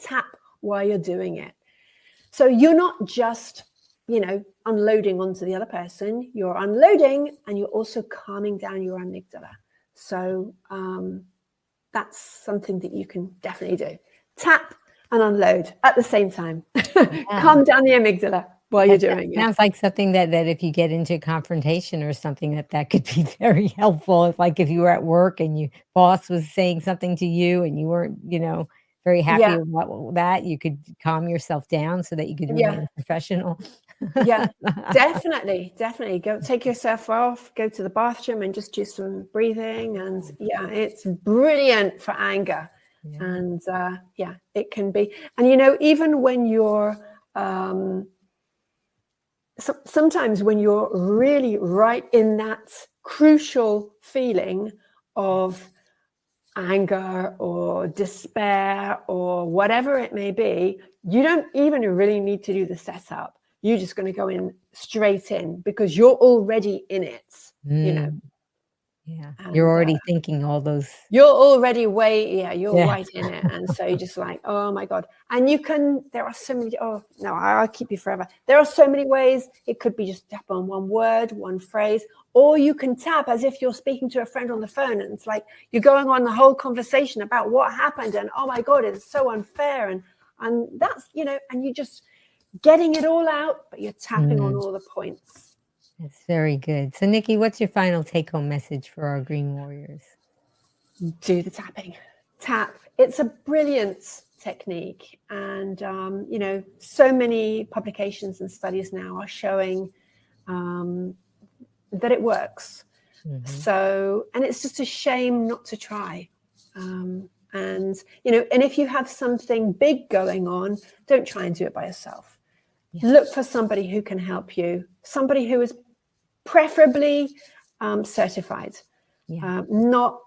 tap while you're doing it. So you're not just, unloading onto the other person, you're unloading and you're also calming down your amygdala. So that's something that you can definitely do. Tap and unload at the same time. Calm down the amygdala while you're doing it. Sounds like something that if you get into a confrontation or something, that could be very helpful. If you were at work and your boss was saying something to you and you weren't, very happy about that, you could calm yourself down so that you could remain professional. Definitely go take yourself off, go to the bathroom and just do some breathing. And it's brilliant for anger. And it can be. And even when you're sometimes when you're really right in that crucial feeling of anger or despair or whatever it may be, you don't even really need to do the setup. You're just going to go in straight in because you're already in it, Yeah, and you're already thinking all those. You're already you're right in it. And so you're just like, oh my God. And there are so many, I'll keep you forever. There are so many ways. It could be just tap on one word, one phrase, or you can tap as if you're speaking to a friend on the phone. And it's like you're going on the whole conversation about what happened. And oh my God, it's so unfair. And that's, and you just getting it all out, but you're tapping on all the points. That's very good. So, Nicki, what's your final take-home message for our Green Warriors? Do the tapping. Tap. It's a brilliant technique. And, so many publications and studies now are showing that it works. So, and it's just a shame not to try. And if you have something big going on, don't try and do it by yourself. Look for somebody who can help you, somebody who is preferably certified, not,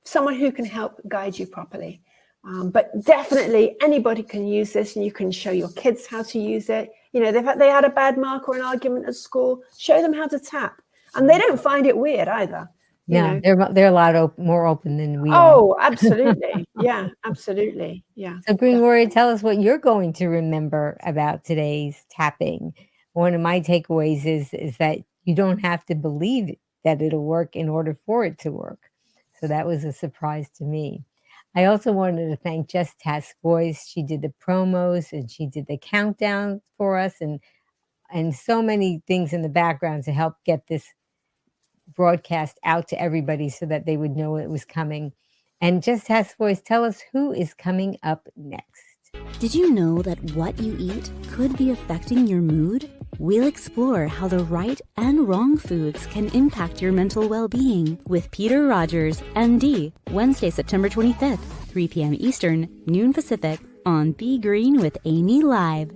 someone who can help guide you properly. But definitely anybody can use this, and you can show your kids how to use it. They had a bad mark or an argument at school, show them how to tap. And they don't find it weird either. No, they're a lot more open than we are. Oh, absolutely. Yeah, absolutely. Yeah. So Green Warrior, tell us what you're going to remember about today's tapping. One of my takeaways is that you don't have to believe that it'll work in order for it to work. So that was a surprise to me. I also wanted to thank Jess Task Voice. She did the promos and she did the countdown for us and so many things in the background to help get this broadcast out to everybody so that they would know it was coming. And Just Task Voice, tell us who is coming up next. Did you know that what you eat could be affecting your mood? We'll explore how the right and wrong foods can impact your mental well-being with Peter Rogers, MD, Wednesday, September 25th, 3 p.m. Eastern, noon Pacific, on Be Green with Amy Live.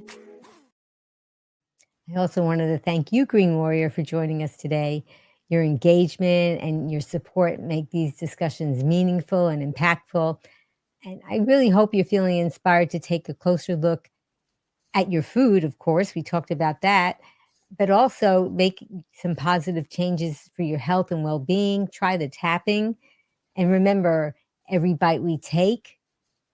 I also wanted to thank you, Green Warrior, for joining us today. Your engagement and your support make these discussions meaningful and impactful. And I really hope you're feeling inspired to take a closer look at your food, of course. We talked about that, but also make some positive changes for your health and well-being. Try the tapping. And remember, every bite we take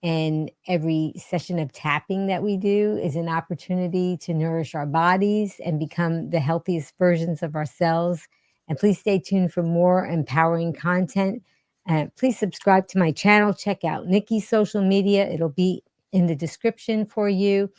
and every session of tapping that we do is an opportunity to nourish our bodies and become the healthiest versions of ourselves. And please stay tuned for more empowering content. Please subscribe to my channel. Check out Nicki's social media. It'll be in the description for you.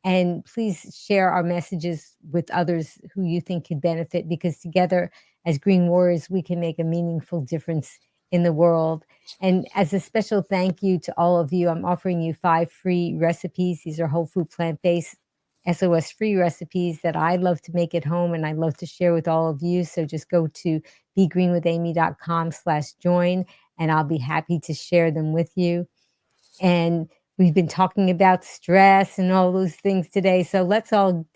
And please share our messages with others who you think could benefit, because together as Green Warriors, we can make a meaningful difference in the world. And as a special thank you to all of you, I'm offering you 5 free recipes. These are whole food, plant-based, SOS free recipes that I love to make at home and I love to share with all of you. So just go to begreenwithamy.com/join and I'll be happy to share them with you. And we've been talking about stress and all those things today. So let's all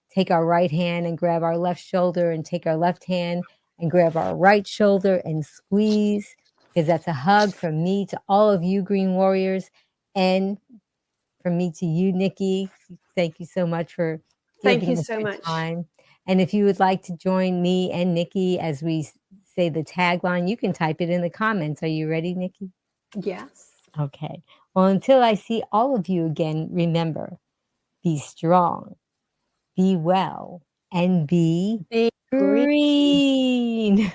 take our right hand and grab our left shoulder, and take our left hand and grab our right shoulder and squeeze, because that's a hug from me to all of you Green Warriors, and from me to you, Nicki. Thank you so much for giving us your time. And if you would like to join me and Nicki as we say the tagline, you can type it in the comments. Are you ready, Nicki? Yes. Okay. Well, until I see all of you again, remember, be strong, be well, and be green.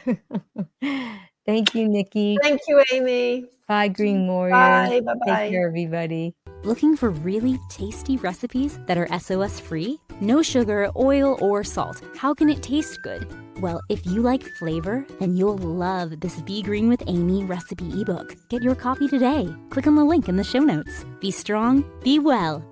Thank you, Nicki. Thank you, Amy. Bye, Green Warrior. Bye. Bye-bye. Take care, everybody. Looking for really tasty recipes that are SOS free? No sugar, oil, or salt. How can it taste good? Well, if you like flavor, then you'll love this Be Green with Amy recipe ebook. Get your copy today. Click on the link in the show notes. Be strong, be well.